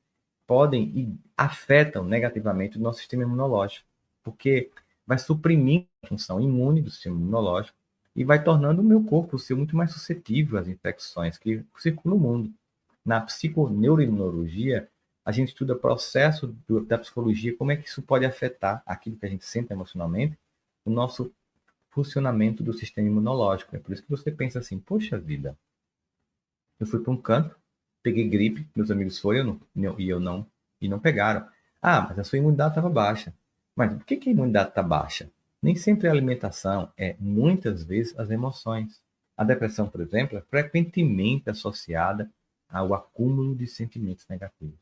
podem e afetam negativamente o nosso sistema imunológico, porque vai suprimindo a função imune do sistema imunológico e vai tornando o meu corpo ser muito mais suscetível às infecções que circulam no mundo. Na psiconeuroimunologia, a gente estuda o processo da psicologia, como é que isso pode afetar aquilo que a gente sente emocionalmente, o nosso funcionamento do sistema imunológico. É por isso que você pensa assim, poxa vida, eu fui para um canto, peguei gripe, meus amigos foram e não pegaram. Ah, mas a sua imunidade estava baixa. Mas por que a imunidade está baixa? Nem sempre é a alimentação, é muitas vezes as emoções. A depressão, por exemplo, é frequentemente associada ao acúmulo de sentimentos negativos,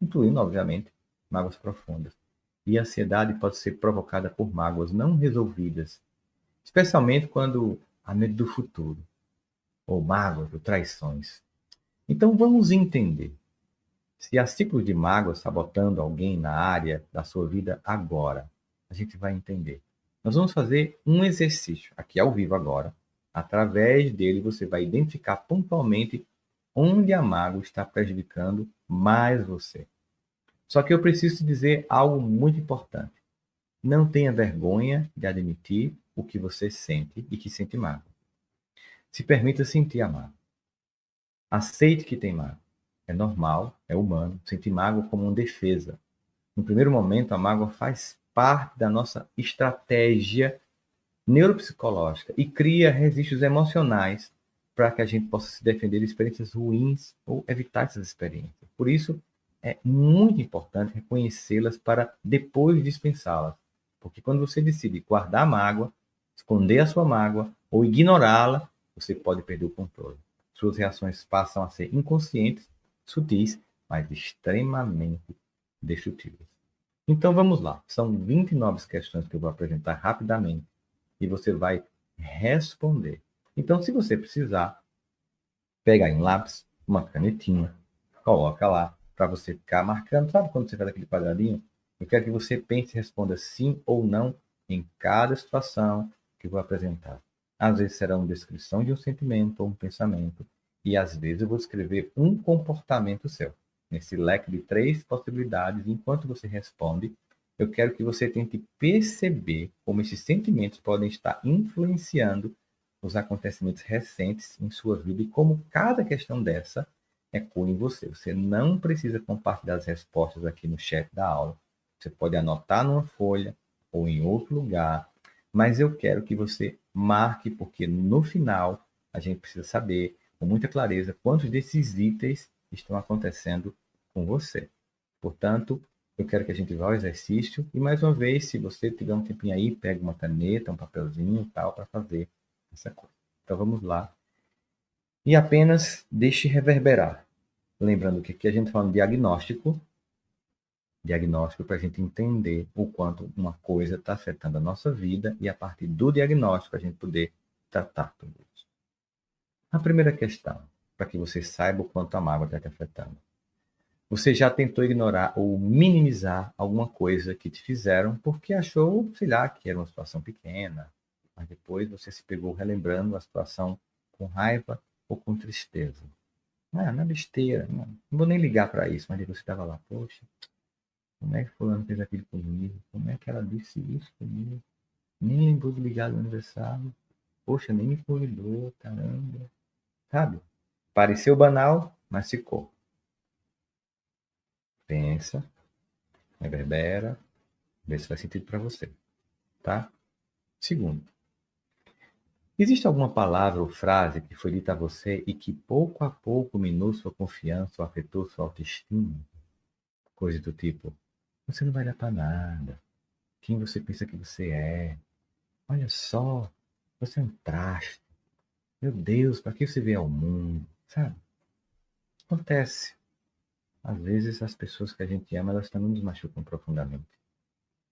incluindo, obviamente, mágoas profundas. E a ansiedade pode ser provocada por mágoas não resolvidas, especialmente quando há medo do futuro, ou mágoas ou traições. Então vamos entender. Se há ciclos de mágoa sabotando alguém na área da sua vida agora, a gente vai entender. Nós vamos fazer um exercício aqui ao vivo agora. Através dele você vai identificar pontualmente onde a mágoa está prejudicando mais você. Só que eu preciso te dizer algo muito importante. Não tenha vergonha de admitir o que você sente e que sente mágoa. Se permita sentir a mágoa. Aceite que tem mágoa. É normal, é humano, sentir mágoa como uma defesa. No primeiro momento, a mágoa faz parte da nossa estratégia neuropsicológica e cria registros emocionais para que a gente possa se defender de experiências ruins ou evitar essas experiências. Por isso, é muito importante reconhecê-las para depois dispensá-las. Porque quando você decide guardar a mágoa, esconder a sua mágoa ou ignorá-la, você pode perder o controle. Suas reações passam a ser inconscientes, sutis, mas extremamente destrutivas. Então vamos lá. São 29 questões que eu vou apresentar rapidamente e você vai responder. Então, se você precisar, pega aí um lápis, uma canetinha, coloca lá para você ficar marcando. Sabe quando você faz aquele quadradinho? Eu quero que você pense e responda sim ou não em cada situação que eu vou apresentar. Às vezes será uma descrição de um sentimento ou um pensamento, e às vezes eu vou descrever um comportamento seu. Nesse leque de 3 possibilidades, enquanto você responde, eu quero que você tente perceber como esses sentimentos podem estar influenciando os acontecimentos recentes em sua vida e como cada questão dessa ecoa em você. Você não precisa compartilhar as respostas aqui no chat da aula. Você pode anotar numa folha ou em outro lugar, mas eu quero que você marque, porque no final a gente precisa saber com muita clareza quantos desses itens estão acontecendo com você. Portanto, eu quero que a gente vá ao exercício e, mais uma vez, se você tiver um tempinho aí, pega uma caneta, um papelzinho e tal, para fazer essa coisa. Então, vamos lá. E apenas deixe reverberar. Lembrando que aqui a gente fala de diagnóstico para a gente entender o quanto uma coisa está afetando a nossa vida e, a partir do diagnóstico, a gente poder tratar tudo isso. A primeira questão, para que você saiba o quanto a mágoa está te afetando. Você já tentou ignorar ou minimizar alguma coisa que te fizeram porque achou, sei lá, que era uma situação pequena, mas depois você se pegou relembrando a situação com raiva ou com tristeza. Ah, não é besteira, não vou nem ligar para isso, mas aí você estava lá, poxa, como é que fulano fez aquilo comigo? Como é que ela disse isso comigo? Nem lembrou de ligar no aniversário. Poxa, nem me convidou, caramba. Sabe? Pareceu banal, mas ficou. Pensa, reverbera, vê se faz sentido para você, tá? Segundo, existe alguma palavra ou frase que foi dita a você e que pouco a pouco minou sua confiança ou afetou sua autoestima? Coisa do tipo, você não vai dar para nada. Quem você pensa que você é? Olha só, você é um traste. Meu Deus, para que você veio ao mundo? Sabe? Acontece. Às vezes as pessoas que a gente ama, elas também nos machucam profundamente.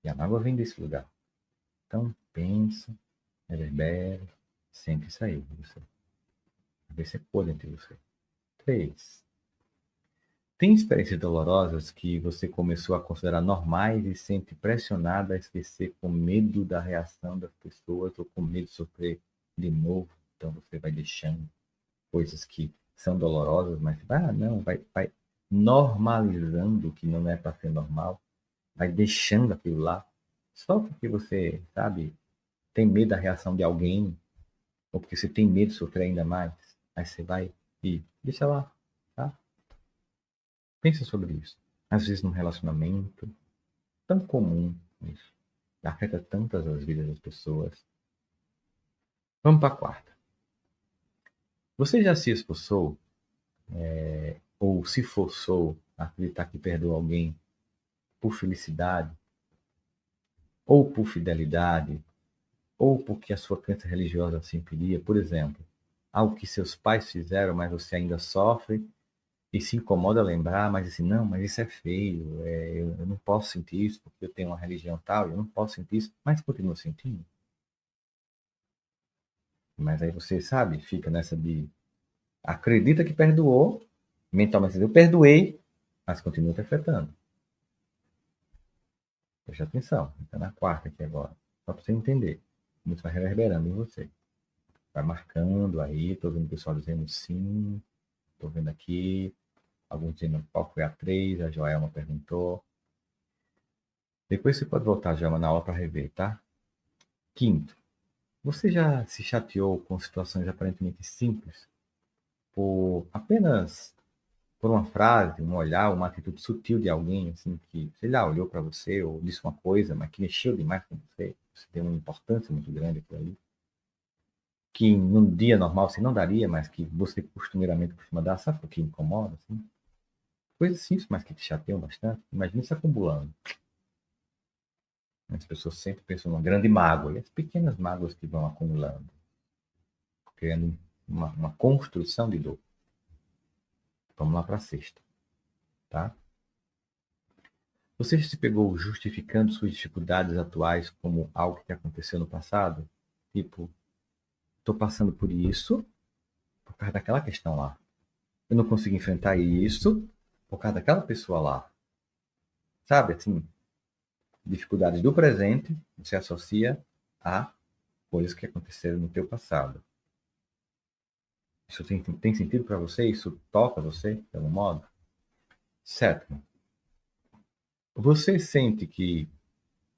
E a mágoa vem desse lugar. Então, pensa, reverbera, sente isso aí de você. Ver se é dentro de você. 3. Tem experiências dolorosas que você começou a considerar normais e sente pressionada a esquecer com medo da reação das pessoas ou com medo de sofrer de novo. Então você vai deixando coisas que são dolorosas, mas vai normalizando o que não é para ser normal, vai deixando aquilo lá, só porque você, sabe, tem medo da reação de alguém, ou porque você tem medo de sofrer ainda mais, aí você vai e deixa lá, tá? Pensa sobre isso. Às vezes num relacionamento tão comum isso, afeta tantas as vidas das pessoas. Vamos para a quarta. Você já se esforçou ou se forçou a acreditar que perdoa alguém por felicidade, ou por fidelidade, ou porque a sua crença religiosa assim pedia? Por exemplo, algo que seus pais fizeram, mas você ainda sofre e se incomoda a lembrar, mas assim, não, mas isso é feio, eu não posso sentir isso porque eu tenho uma religião tal, eu não posso sentir isso, mas continua sentindo. Mas aí você, sabe, fica nessa de acredita que perdoou, mentalmente eu perdoei, mas continua te afetando. Preste atenção, está na quarta aqui agora, só para você entender como isso vai reverberando em você. Vai marcando aí, estou vendo o pessoal dizendo sim, estou vendo aqui, alguns dizendo qual foi a 3, a Joelma perguntou. Depois você pode voltar, Joelma, na aula para rever, tá? Quinto, você já se chateou com situações aparentemente simples apenas por uma frase, um olhar, uma atitude sutil de alguém, assim, que, sei lá, olhou para você ou disse uma coisa, mas que mexeu demais com você? você tem uma importância muito grande por aí, que num dia normal você não daria, mas que você costumeiramente costuma dar, sabe o que incomoda, assim? Coisas simples, mas que te chateiam bastante. Imagina isso acumulando. As pessoas sempre pensam numa grande mágoa, e as pequenas mágoas que vão acumulando, criando uma construção de dor. Vamos lá para a sexta, tá? Você se pegou justificando suas dificuldades atuais como algo que aconteceu no passado? Tipo, estou passando por isso por causa daquela questão lá. Eu não consigo enfrentar isso por causa daquela pessoa lá. Sabe, assim, dificuldades do presente você associa a coisas que aconteceram no teu passado. Isso tem sentido para você? Isso toca você, de algum modo? Sétimo, você sente que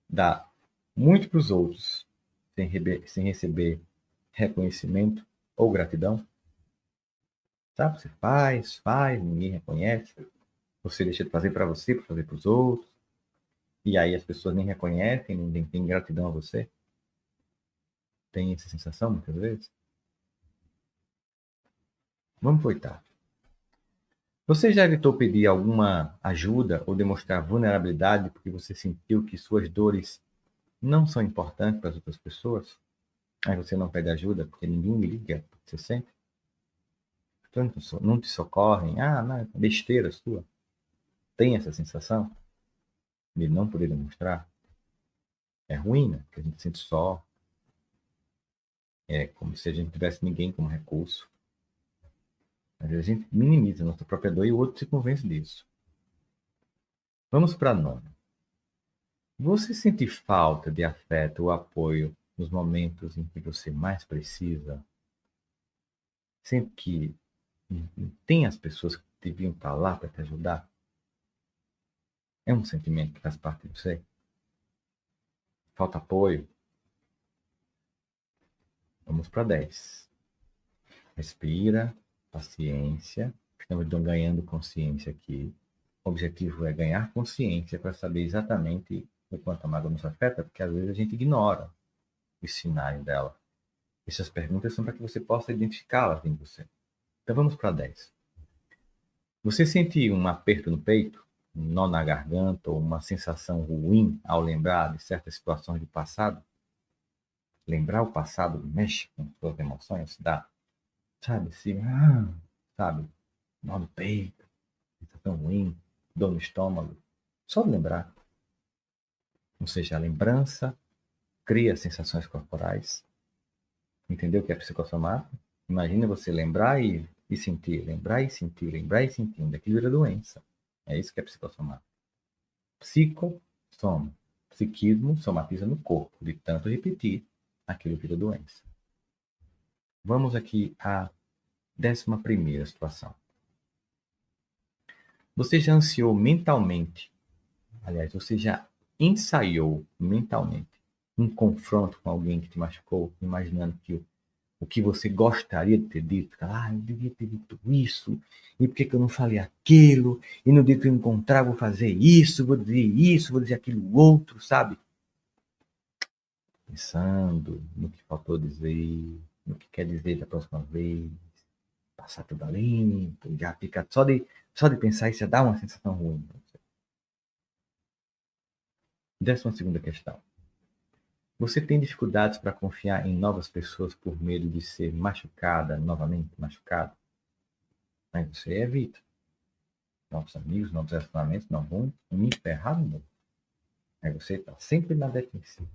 dá muito para os outros sem receber reconhecimento ou gratidão? Sabe? Você faz, ninguém reconhece. Você deixa de fazer para você, para fazer para os outros. E aí as pessoas nem reconhecem, nem têm gratidão a você. Tem essa sensação muitas vezes? Vamos para o oitavo. Você já evitou pedir alguma ajuda ou demonstrar vulnerabilidade porque você sentiu que suas dores não são importantes para as outras pessoas? Aí você não pede ajuda porque ninguém liga, você sente? Então não te socorrem. Ah, não, é besteira sua. Tem essa sensação de não poder demonstrar? É ruim, né? Porque a gente sente só. É como se a gente não tivesse ninguém como recurso. Às vezes a gente minimiza a nossa própria dor e o outro se convence disso. Vamos para a nona. Você sente falta de afeto ou apoio nos momentos em que você mais precisa? Sente que tem as pessoas que deviam estar lá para te ajudar? É um sentimento que faz parte de você? Falta apoio? Vamos para 10. Respira, paciência. Estamos ganhando consciência aqui. O objetivo é ganhar consciência para saber exatamente o quanto a mágoa nos afeta, porque às vezes a gente ignora os sinais dela. Essas perguntas são para que você possa identificá-las em você. Então vamos para 10. Você sente um aperto no peito, um nó na garganta ou uma sensação ruim ao lembrar de certas situações do passado? Lembrar o passado mexe com suas emoções, dá, sabe, assim, sabe, nó no peito, sensação ruim, dor no estômago. Só de lembrar. Ou seja, a lembrança cria sensações corporais. Entendeu o que é psicossomático? Imagina você lembrar e sentir, lembrar e sentir, lembrar e sentir. Daquilo vira doença. É isso que é psicossomático. Psicossoma. Psiquismo somatiza no corpo. De tanto repetir, aquilo vira doença. Vamos aqui à 11ª situação. Você já ansiou mentalmente, aliás, você já ensaiou mentalmente um confronto com alguém que te machucou, imaginando que o que você gostaria de ter dito? Eu devia ter dito isso, e por que eu não falei aquilo? E no dia que eu encontrar, vou fazer isso, vou dizer aquilo outro, sabe? Pensando no que faltou dizer, no que quer dizer da próxima vez, passar tudo a limpo, já fica só de pensar isso já dá uma sensação ruim. 12ª questão. Você tem dificuldades para confiar em novas pessoas por medo de ser machucada, novamente machucada? Aí você evita. Novos amigos, novos relacionamentos não vão me ferrar no mundo. Aí você está sempre na defensiva.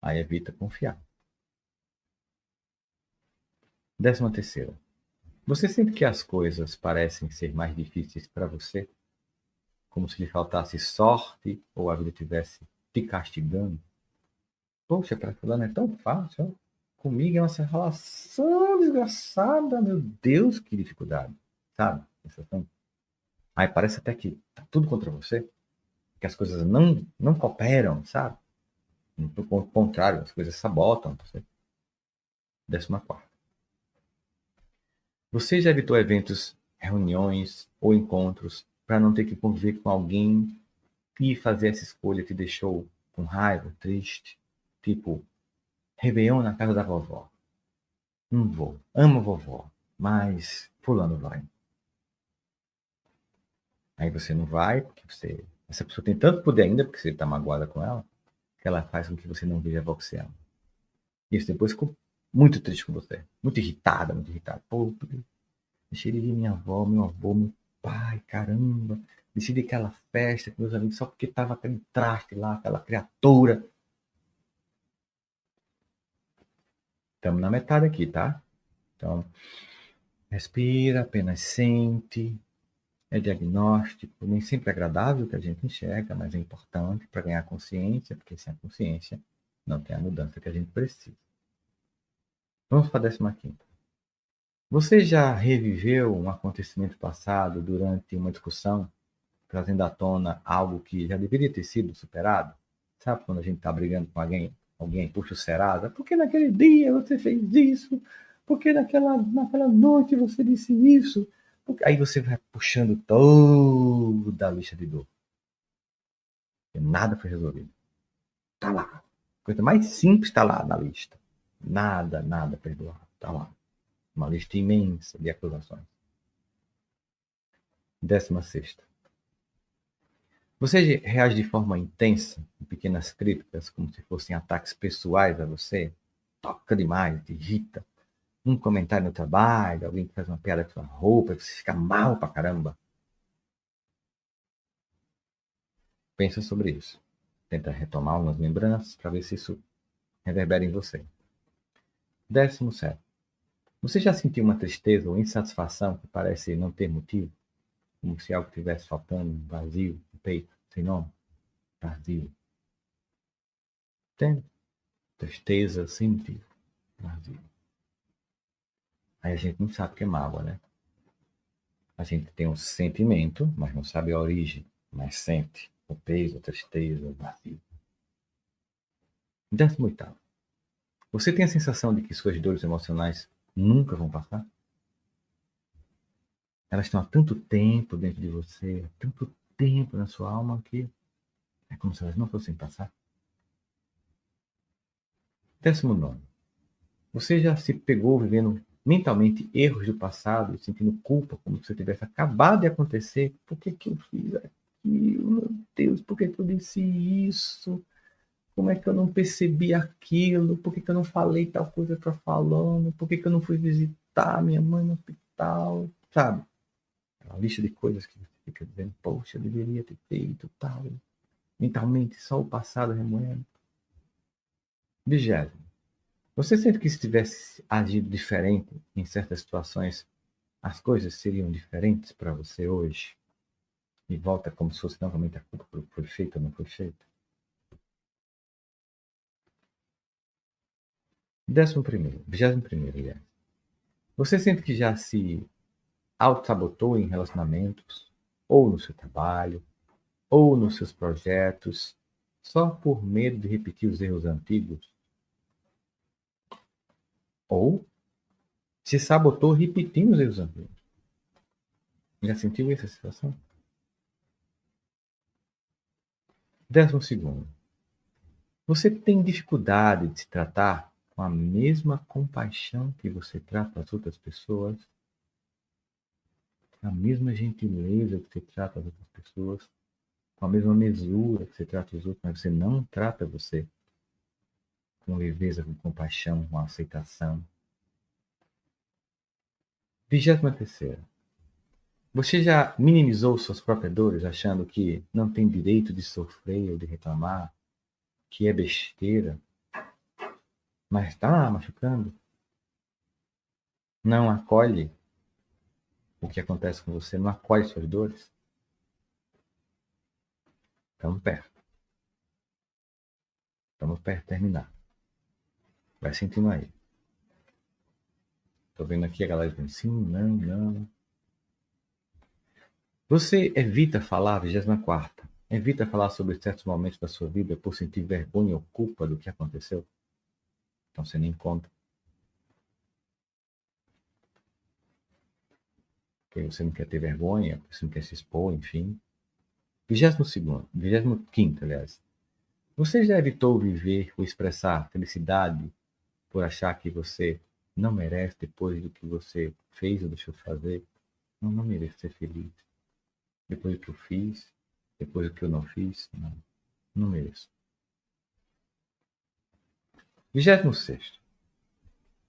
Aí evita confiar. 13ª. Você sente que as coisas parecem ser mais difíceis para você? Como se lhe faltasse sorte ou a vida estivesse te castigando? Poxa, para fulano é tão fácil. Ó. Comigo é uma relação desgraçada. Meu Deus, que dificuldade. Sabe? Aí parece até que tá tudo contra você. Que as coisas não cooperam, sabe? Pelo contrário, as coisas sabotam você. 14ª. Você já evitou eventos, reuniões ou encontros para não ter que conviver com alguém e fazer essa escolha te deixou com raiva, triste? Tipo, Réveillon na casa da vovó. Não vou. Amo a vovó, mas fulano vai. Aí você não vai, porque essa pessoa tem tanto poder ainda, porque você está magoada com ela, que ela faz com que você não veja a avó que você ama. E isso depois ficou muito triste com você. Muito irritada, muito irritada. Pô, deixei de ver minha avó, meu avô, meu pai, caramba. Deixei de ir aquela festa com meus amigos só porque tava aquele traste lá, aquela criatura. Estamos na metade aqui, tá? Então, respira, apenas sente. É diagnóstico, nem sempre é agradável o que a gente enxerga, mas é importante para ganhar consciência, porque sem a consciência não tem a mudança que a gente precisa. Vamos para a 15ª. Você já reviveu um acontecimento passado durante uma discussão, trazendo à tona algo que já deveria ter sido superado? Sabe quando a gente está brigando com alguém puxa o Serasa? Por que naquele dia você fez isso? Por que naquela noite você disse isso? Aí você vai puxando toda a lista de dor. E nada foi resolvido. Tá lá. A coisa mais simples está lá na lista. Nada perdoado. Tá lá. Uma lista imensa de acusações. 16ª. Você reage de forma intensa, em pequenas críticas, como se fossem ataques pessoais a você? Toca demais, te irrita. Um comentário no trabalho, alguém que faz uma piada com sua roupa, você fica mal pra caramba. Pensa sobre isso. Tenta retomar algumas lembranças para ver se isso reverbera em você. 17º. Você já sentiu uma tristeza ou insatisfação que parece não ter motivo? Como se algo estivesse faltando, vazio no peito, sem nome? Vazio. Entende? Tristeza sem motivo. Vazio. Aí a gente não sabe o que é mágoa, né? A gente tem um sentimento, mas não sabe a origem, mas sente o peso, a tristeza, o vazio. 18º. Você tem a sensação de que suas dores emocionais nunca vão passar? Elas estão há tanto tempo dentro de você, há tanto tempo na sua alma, que é como se elas não fossem passar. 19º. Você já se pegou vivendo mentalmente erros do passado e sentindo culpa, como se tivesse acabado de acontecer? Por que eu fiz aquilo? Meu Deus, por que eu disse isso? Como é que eu não percebi aquilo? Por que eu não falei tal coisa que eu falando? Por que eu não fui visitar minha mãe no hospital? Sabe? Uma lista de coisas que você fica dizendo, poxa, eu deveria ter feito tal. Mentalmente, só o passado remoendo. 20º. Você sente que se tivesse agido diferente em certas situações, as coisas seriam diferentes para você hoje? E volta como se fosse novamente a culpa por que foi feita ou não foi feita? 21º, aliás. Você sente que já se auto-sabotou em relacionamentos, ou no seu trabalho, ou nos seus projetos, só por medo de repetir os erros antigos? Ou se sabotou repetindo os erros antigos? Já sentiu essa situação? 12º. Você tem dificuldade de se tratar com a mesma compaixão que você trata as outras pessoas? A mesma gentileza que você trata as outras pessoas? Com a mesma mesura que você trata os outros, mas você não trata você com leveza, com compaixão, com aceitação? 23ª. Você já minimizou suas próprias dores, achando que não tem direito de sofrer ou de reclamar, que é besteira, mas está lá machucando? Não acolhe o que acontece com você, não acolhe suas dores? Estamos perto. Estamos perto de terminar. Vai sentindo aí. Estou vendo aqui a galera dizendo sim, não. Você evita falar, 24ª, evita falar sobre certos momentos da sua vida por sentir vergonha ou culpa do que aconteceu? Então você nem conta. Porque você não quer ter vergonha, você não quer se expor, enfim. 22º, 25º, aliás. Você já evitou viver ou expressar felicidade por achar que você não merece depois do que você fez ou deixou de fazer? Não mereço ser feliz. Depois do que eu fiz, depois do que eu não fiz, não mereço. 26º.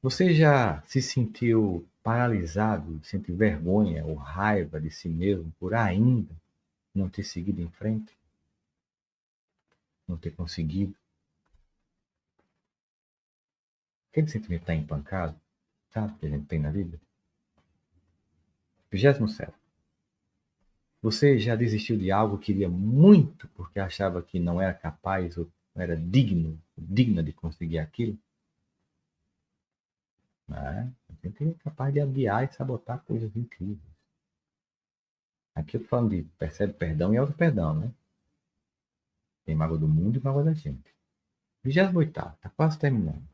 Você já se sentiu paralisado, sentiu vergonha ou raiva de si mesmo por ainda não ter seguido em frente? Não ter conseguido? Aquele sentimento está empancado, sabe, que a gente tem na vida? 27º. Você já desistiu de algo que queria muito porque achava que não era capaz ou não era digna de conseguir aquilo? A gente é capaz de adiar e sabotar coisas incríveis. Aqui eu tô falando de percebe perdão e auto-perdão, né? Tem mágoa do mundo e mágoa da gente. 28º, está quase terminando.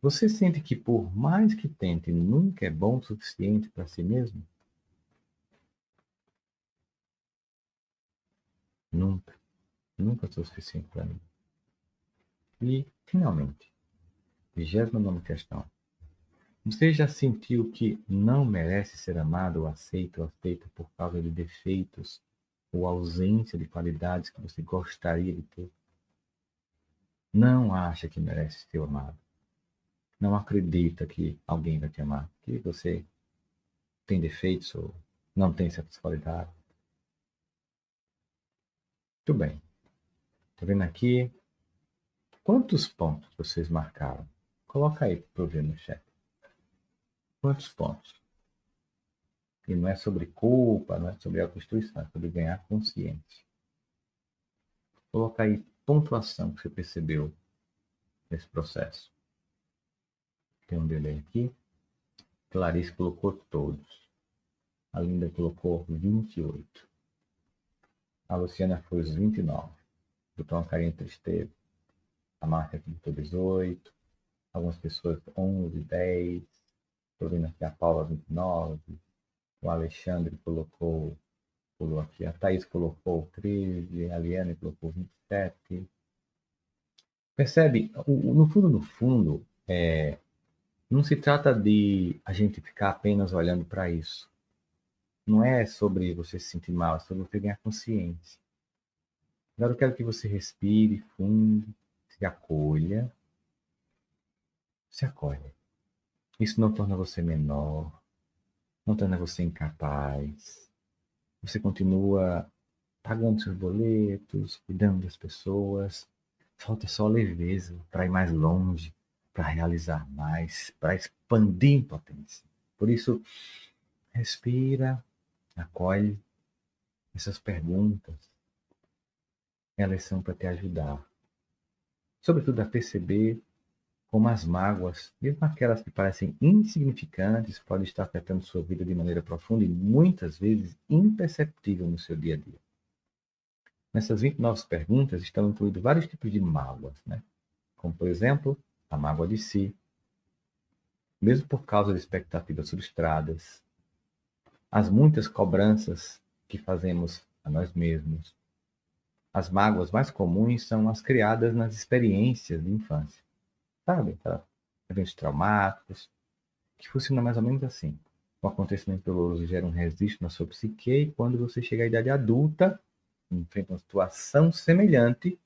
Você sente que por mais que tente, nunca é bom o suficiente para si mesmo? Nunca. Nunca é o suficiente para mim. E, finalmente, 29ª questão. Você já sentiu que não merece ser amado ou aceita por causa de defeitos ou ausência de qualidades que você gostaria de ter? Não acha que merece ser amado. Não acredita que alguém vai te amar. Que você tem defeitos ou não tem certas qualidades. Muito bem. Tá vendo aqui? Quantos pontos vocês marcaram? Coloca aí para eu ver no chat. Quantos pontos? E não é sobre culpa, não é sobre autodestruição, é sobre ganhar consciência. Coloca aí pontuação que você percebeu nesse processo. Tem um dele aqui. Clarice colocou todos. A Linda colocou 28. A Luciana foi os 29. Botou uma carinha de tristeza. A Márcia colocou 18. Algumas pessoas 11, 10. Estou vendo aqui a Paula 29. O Alexandre pulou aqui. A Thaís colocou 13. A Liane colocou 27. Percebe? No fundo, não se trata de a gente ficar apenas olhando para isso. Não é sobre você se sentir mal, é sobre você ganhar consciência. Agora eu quero que você respire fundo, se acolha. Se acolhe. Isso não torna você menor, não torna você incapaz. Você continua pagando seus boletos, cuidando das pessoas. Falta só leveza para ir mais longe, para realizar mais, para expandir em potência. Por isso, respira, acolhe essas perguntas. Elas são para te ajudar. Sobretudo a perceber como as mágoas, mesmo aquelas que parecem insignificantes, podem estar afetando sua vida de maneira profunda e muitas vezes imperceptível no seu dia a dia. Nessas 29 perguntas estão incluídos vários tipos de mágoas, né? Como, por exemplo, a mágoa de si, mesmo por causa de expectativas frustradas, as muitas cobranças que fazemos a nós mesmos. As mágoas mais comuns são as criadas nas experiências de infância. Sabe? Eventos traumáticos, que funcionam mais ou menos assim. O acontecimento doloroso gera um registro na sua psique e quando você chega à idade adulta, enfrenta uma situação semelhante,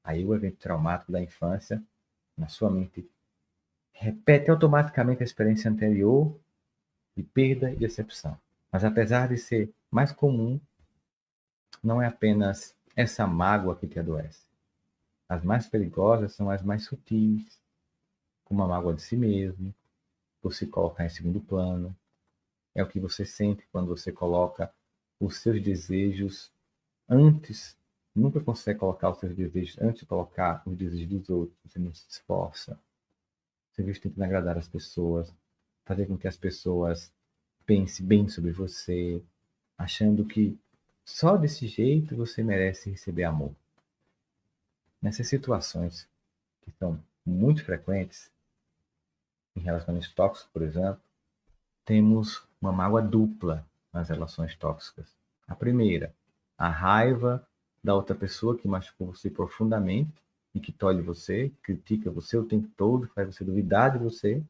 aí o evento traumático da infância, na sua mente, repete automaticamente a experiência anterior de perda e decepção. Mas apesar de ser mais comum, não é apenas essa mágoa que te adoece. As mais perigosas são as mais sutis, como a mágoa de si mesmo, por se colocar em segundo plano. É o que você sente quando você coloca os seus desejos antes, nunca consegue colocar os seus desejos antes de colocar os desejos dos outros. Você não se esforça. Você vive tentando agradar as pessoas, fazer com que as pessoas pensem bem sobre você, achando que só desse jeito você merece receber amor. Nessas situações que são muito frequentes, em relacionamentos tóxicos, por exemplo, temos uma mágoa dupla nas relações tóxicas. A primeira, a raiva da outra pessoa que machucou você profundamente e que tolhe você, critica você o tempo todo, faz você duvidar de você.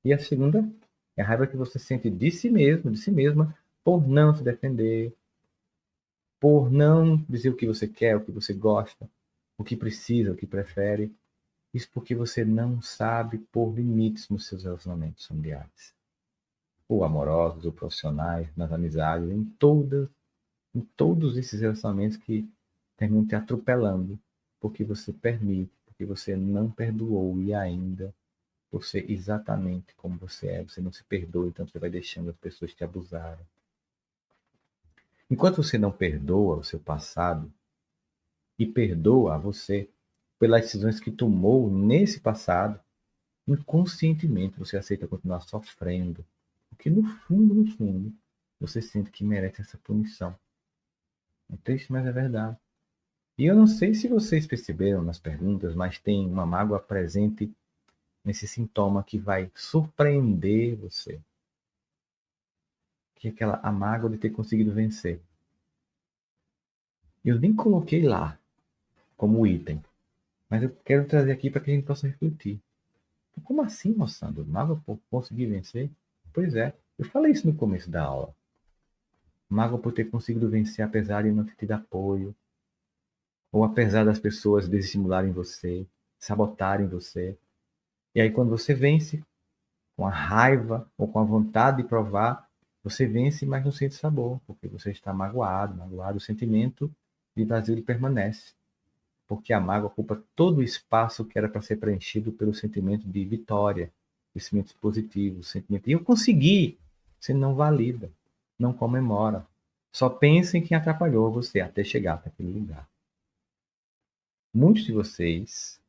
E a segunda é a raiva que você sente de si mesmo, de si mesma, por não se defender, por não dizer o que você quer, o que você gosta, o que precisa, o que prefere. Isso porque você não sabe pôr limites nos seus relacionamentos familiares, ou amorosos, ou profissionais, nas amizades, em todos esses relacionamentos que terminam te atropelando, porque você permite, porque você não perdoou e ainda você exatamente como você é, você não se perdoa, então você vai deixando as pessoas te abusarem. Enquanto você não perdoa o seu passado e perdoa você pelas decisões que tomou nesse passado, inconscientemente você aceita continuar sofrendo, porque no fundo, no fundo, você sente que merece essa punição. É triste, mas é verdade. E eu não sei se vocês perceberam nas perguntas, mas tem uma mágoa presente nesse sintoma que vai surpreender você, que é aquela a mágoa de ter conseguido vencer. Eu nem coloquei lá como item, mas eu quero trazer aqui para que a gente possa refletir. Como assim, moçada? Mágoa por conseguir vencer? Pois é, eu falei isso no começo da aula. Mágoa por ter conseguido vencer apesar de não ter tido apoio, ou apesar das pessoas desestimularem você, sabotarem você. E aí quando você vence, com a raiva ou com a vontade de provar, você vence, mas não sente sabor, porque você está magoado, magoado, o sentimento de vazio ele permanece. Porque a mágoa ocupa todo o espaço que era para ser preenchido pelo sentimento de vitória, sentimento positivo, sentimento. E eu consegui! Você não valida, não comemora. Só pensa em quem atrapalhou você até chegar para aquele lugar. Muitos de vocês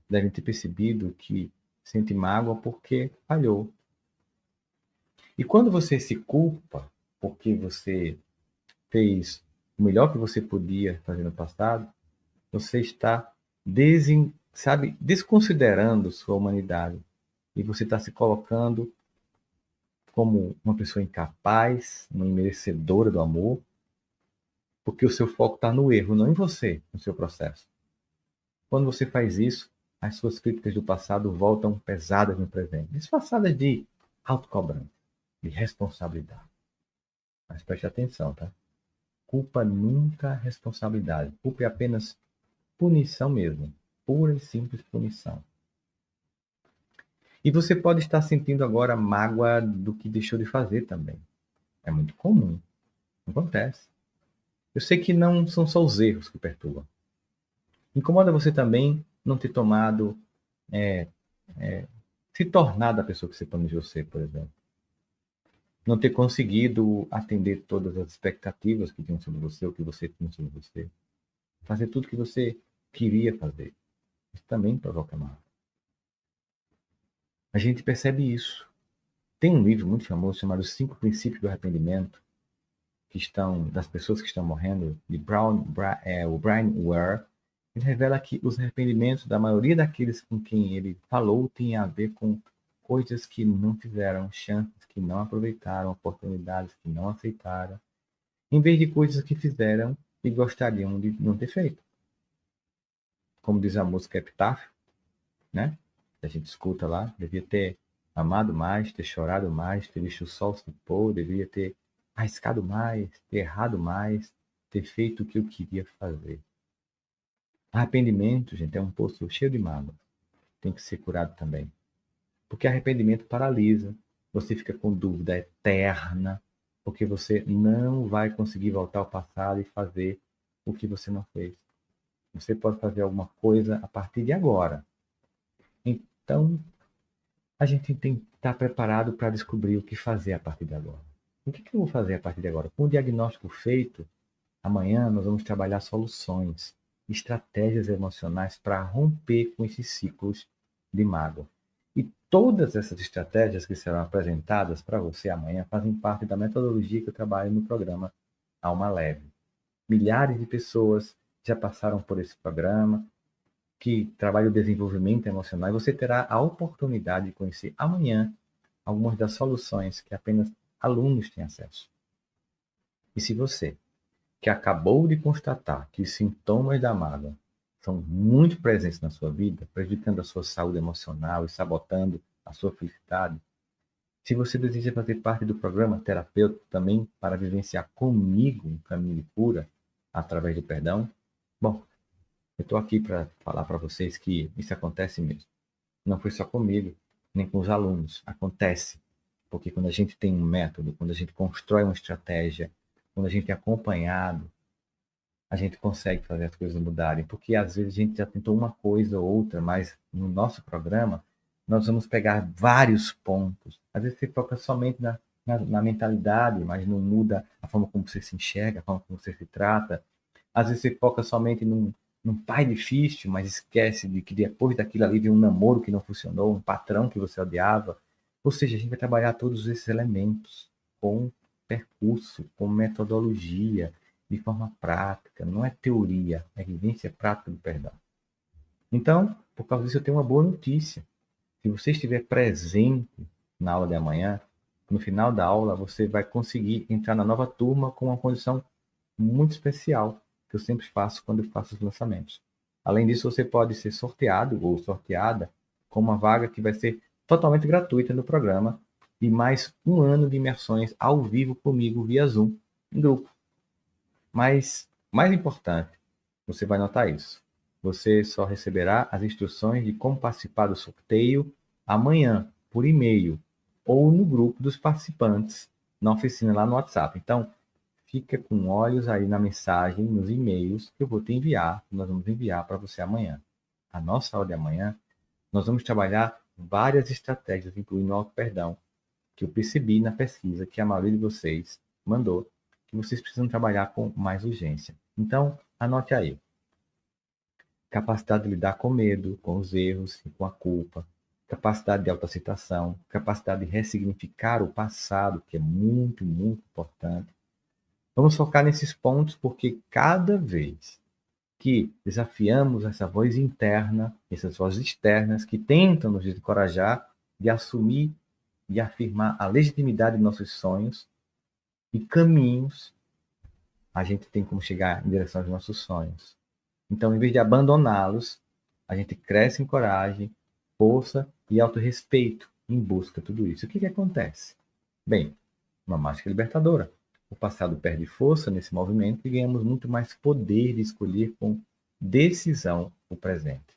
devem ter percebido que sente mágoa porque falhou. E quando você se culpa porque você fez o melhor que você podia fazer no passado, você está desconsiderando sua humanidade. E você está se colocando como uma pessoa incapaz, uma merecedora do amor, porque o seu foco está no erro, não em você, no seu processo. Quando você faz isso, as suas críticas do passado voltam pesadas no presente, disfarçadas de autocobrança, de responsabilidade. Mas preste atenção, tá? Culpa nunca é responsabilidade. Culpa é apenas punição mesmo, pura e simples punição. E você pode estar sentindo agora mágoa do que deixou de fazer também. É muito comum. Acontece. Eu sei que não são só os erros que perturbam. Incomoda você também não ter tomado, se tornar a pessoa que você planejou ser, por exemplo. Não ter conseguido atender todas as expectativas que tinham sobre você, ou que você tinha sobre você. Fazer tudo o que você queria fazer. Isso também provoca mágoa. A gente percebe isso. Tem um livro muito famoso chamado Os 5 Princípios do Arrependimento, das pessoas que estão morrendo, de o Brian Ware. Ele revela que os arrependimentos da maioria daqueles com quem ele falou têm a ver com coisas que não fizeram, chances que não aproveitaram, oportunidades que não aceitaram, em vez de coisas que fizeram e gostariam de não ter feito. Como diz a música Epitáfio, né? A gente escuta lá, devia ter amado mais, ter chorado mais, ter visto o sol se pôr, devia ter arriscado mais, ter errado mais, ter feito o que eu queria fazer. Arrependimento, gente, é um poço cheio de mágoa. Tem que ser curado também. Porque arrependimento paralisa. Você fica com dúvida eterna, porque você não vai conseguir voltar ao passado e fazer o que você não fez. Você pode fazer alguma coisa a partir de agora. Então, a gente tem que estar preparado para descobrir o que fazer a partir de agora. O que eu vou fazer a partir de agora? Com o diagnóstico feito, amanhã nós vamos trabalhar soluções, estratégias emocionais para romper com esses ciclos de mágoa. E todas essas estratégias que serão apresentadas para você amanhã fazem parte da metodologia que eu trabalho no programa Alma Leve. Milhares de pessoas já passaram por esse programa, que trabalha o desenvolvimento emocional, e você terá a oportunidade de conhecer amanhã algumas das soluções que apenas alunos têm acesso. E se você que acabou de constatar que os sintomas da mágoa são muito presentes na sua vida, prejudicando a sua saúde emocional e sabotando a sua felicidade, se você deseja fazer parte do programa terapêutico também para vivenciar comigo um caminho de cura através do perdão, bom, eu estou aqui para falar para vocês que isso acontece mesmo. Não foi só comigo, nem com os alunos. Acontece. Porque quando a gente tem um método, quando a gente constrói uma estratégia, quando a gente é acompanhado, a gente consegue fazer as coisas mudarem. Porque às vezes a gente já tentou uma coisa ou outra, mas no nosso programa nós vamos pegar vários pontos. Às vezes você foca somente na mentalidade, mas não muda a forma como você se enxerga, a forma como você se trata. Às vezes você foca somente num pai difícil, mas esquece de que depois daquilo ali vem um namoro que não funcionou, um patrão que você odiava. Ou seja, a gente vai trabalhar todos esses elementos com percurso, com metodologia, de forma prática. Não é teoria, é vivência prática do perdão. Então, por causa disso, eu tenho uma boa notícia. Se você estiver presente na aula de amanhã, no final da aula, você vai conseguir entrar na nova turma com uma condição muito especial, que eu sempre faço quando eu faço os lançamentos. Além disso, você pode ser sorteado ou sorteada com uma vaga que vai ser totalmente gratuita no programa e mais um ano de imersões ao vivo comigo via Zoom, em grupo. Mas, mais importante, você vai notar isso. Você só receberá as instruções de como participar do sorteio amanhã, por e-mail, ou no grupo dos participantes, na oficina lá no WhatsApp. Então, fica com olhos aí na mensagem, nos e-mails que eu vou te enviar, que nós vamos enviar para você amanhã. A nossa aula de amanhã, nós vamos trabalhar várias estratégias, incluindo o auto-perdão, que eu percebi na pesquisa que a maioria de vocês mandou, que vocês precisam trabalhar com mais urgência. Então, anote aí. Capacidade de lidar com medo, com os erros e com a culpa. Capacidade de autoaceitação, capacidade de ressignificar o passado, que é muito, muito importante. Vamos focar nesses pontos porque cada vez que desafiamos essa voz interna, essas vozes externas que tentam nos desencorajar de assumir e afirmar a legitimidade de nossos sonhos e caminhos, a gente tem como chegar em direção aos nossos sonhos. Então, em vez de abandoná-los, a gente cresce em coragem, força e autorrespeito em busca de tudo isso. O que acontece? Bem, uma mágica libertadora. O passado perde força nesse movimento e ganhamos muito mais poder de escolher com decisão o presente.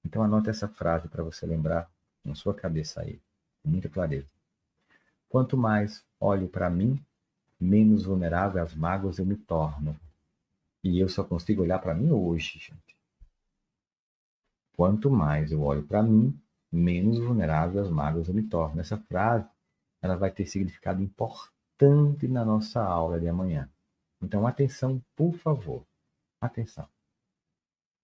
Então anote essa frase para você lembrar na sua cabeça aí, com muita clareza. Quanto mais olho para mim, menos vulnerável às mágoas eu me torno. E eu só consigo olhar para mim hoje, gente. Quanto mais eu olho para mim, menos vulnerável às mágoas eu me torno. Essa frase, ela vai ter significado importante na nossa aula de amanhã. Então, atenção, por favor. Atenção.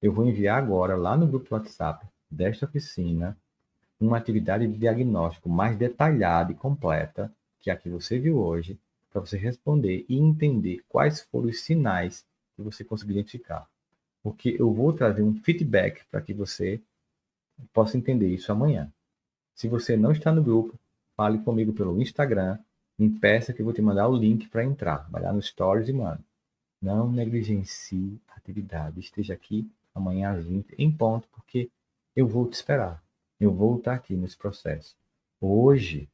Eu vou enviar agora, lá no grupo do WhatsApp desta oficina, uma atividade de diagnóstico mais detalhada e completa, que é a que você viu hoje, para você responder e entender quais foram os sinais que você conseguiu identificar. Porque eu vou trazer um feedback para que você possa entender isso amanhã. Se você não está no grupo, fale comigo pelo Instagram, me peça que eu vou te mandar o link para entrar. Vai lá no Stories e manda. Não negligencie a atividade. Esteja aqui amanhã às 20 em ponto, porque eu vou te esperar. Eu vou estar aqui nesse processo. Hoje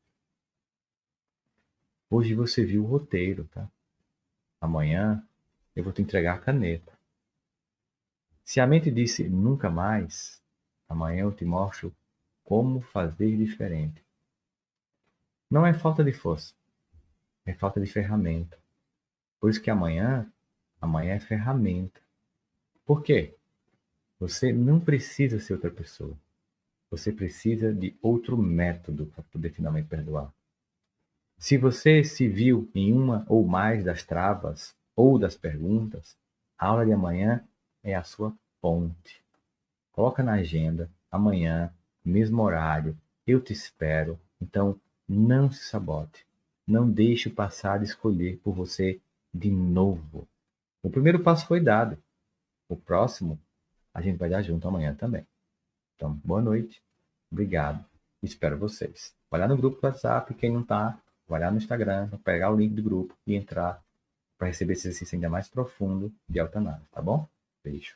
você viu o roteiro, tá? Amanhã eu vou te entregar a caneta. Se a mente disse nunca mais, amanhã eu te mostro como fazer diferente. Não é falta de força, é falta de ferramenta. Por isso que amanhã é ferramenta. Por quê? Você não precisa ser outra pessoa. Você precisa de outro método para poder finalmente perdoar. Se você se viu em uma ou mais das travas ou das perguntas, a aula de amanhã é a sua ponte. Coloca na agenda, amanhã, mesmo horário, eu te espero. Então, não se sabote. Não deixe o passado escolher por você de novo. O primeiro passo foi dado. O próximo, a gente vai dar junto amanhã também. Então, boa noite. Obrigado. Espero vocês. Vai lá no grupo do WhatsApp. Quem não está, vai lá no Instagram, pegar o link do grupo e entrar para receber esse exercício ainda mais profundo de autoanálise, tá bom? Beijo.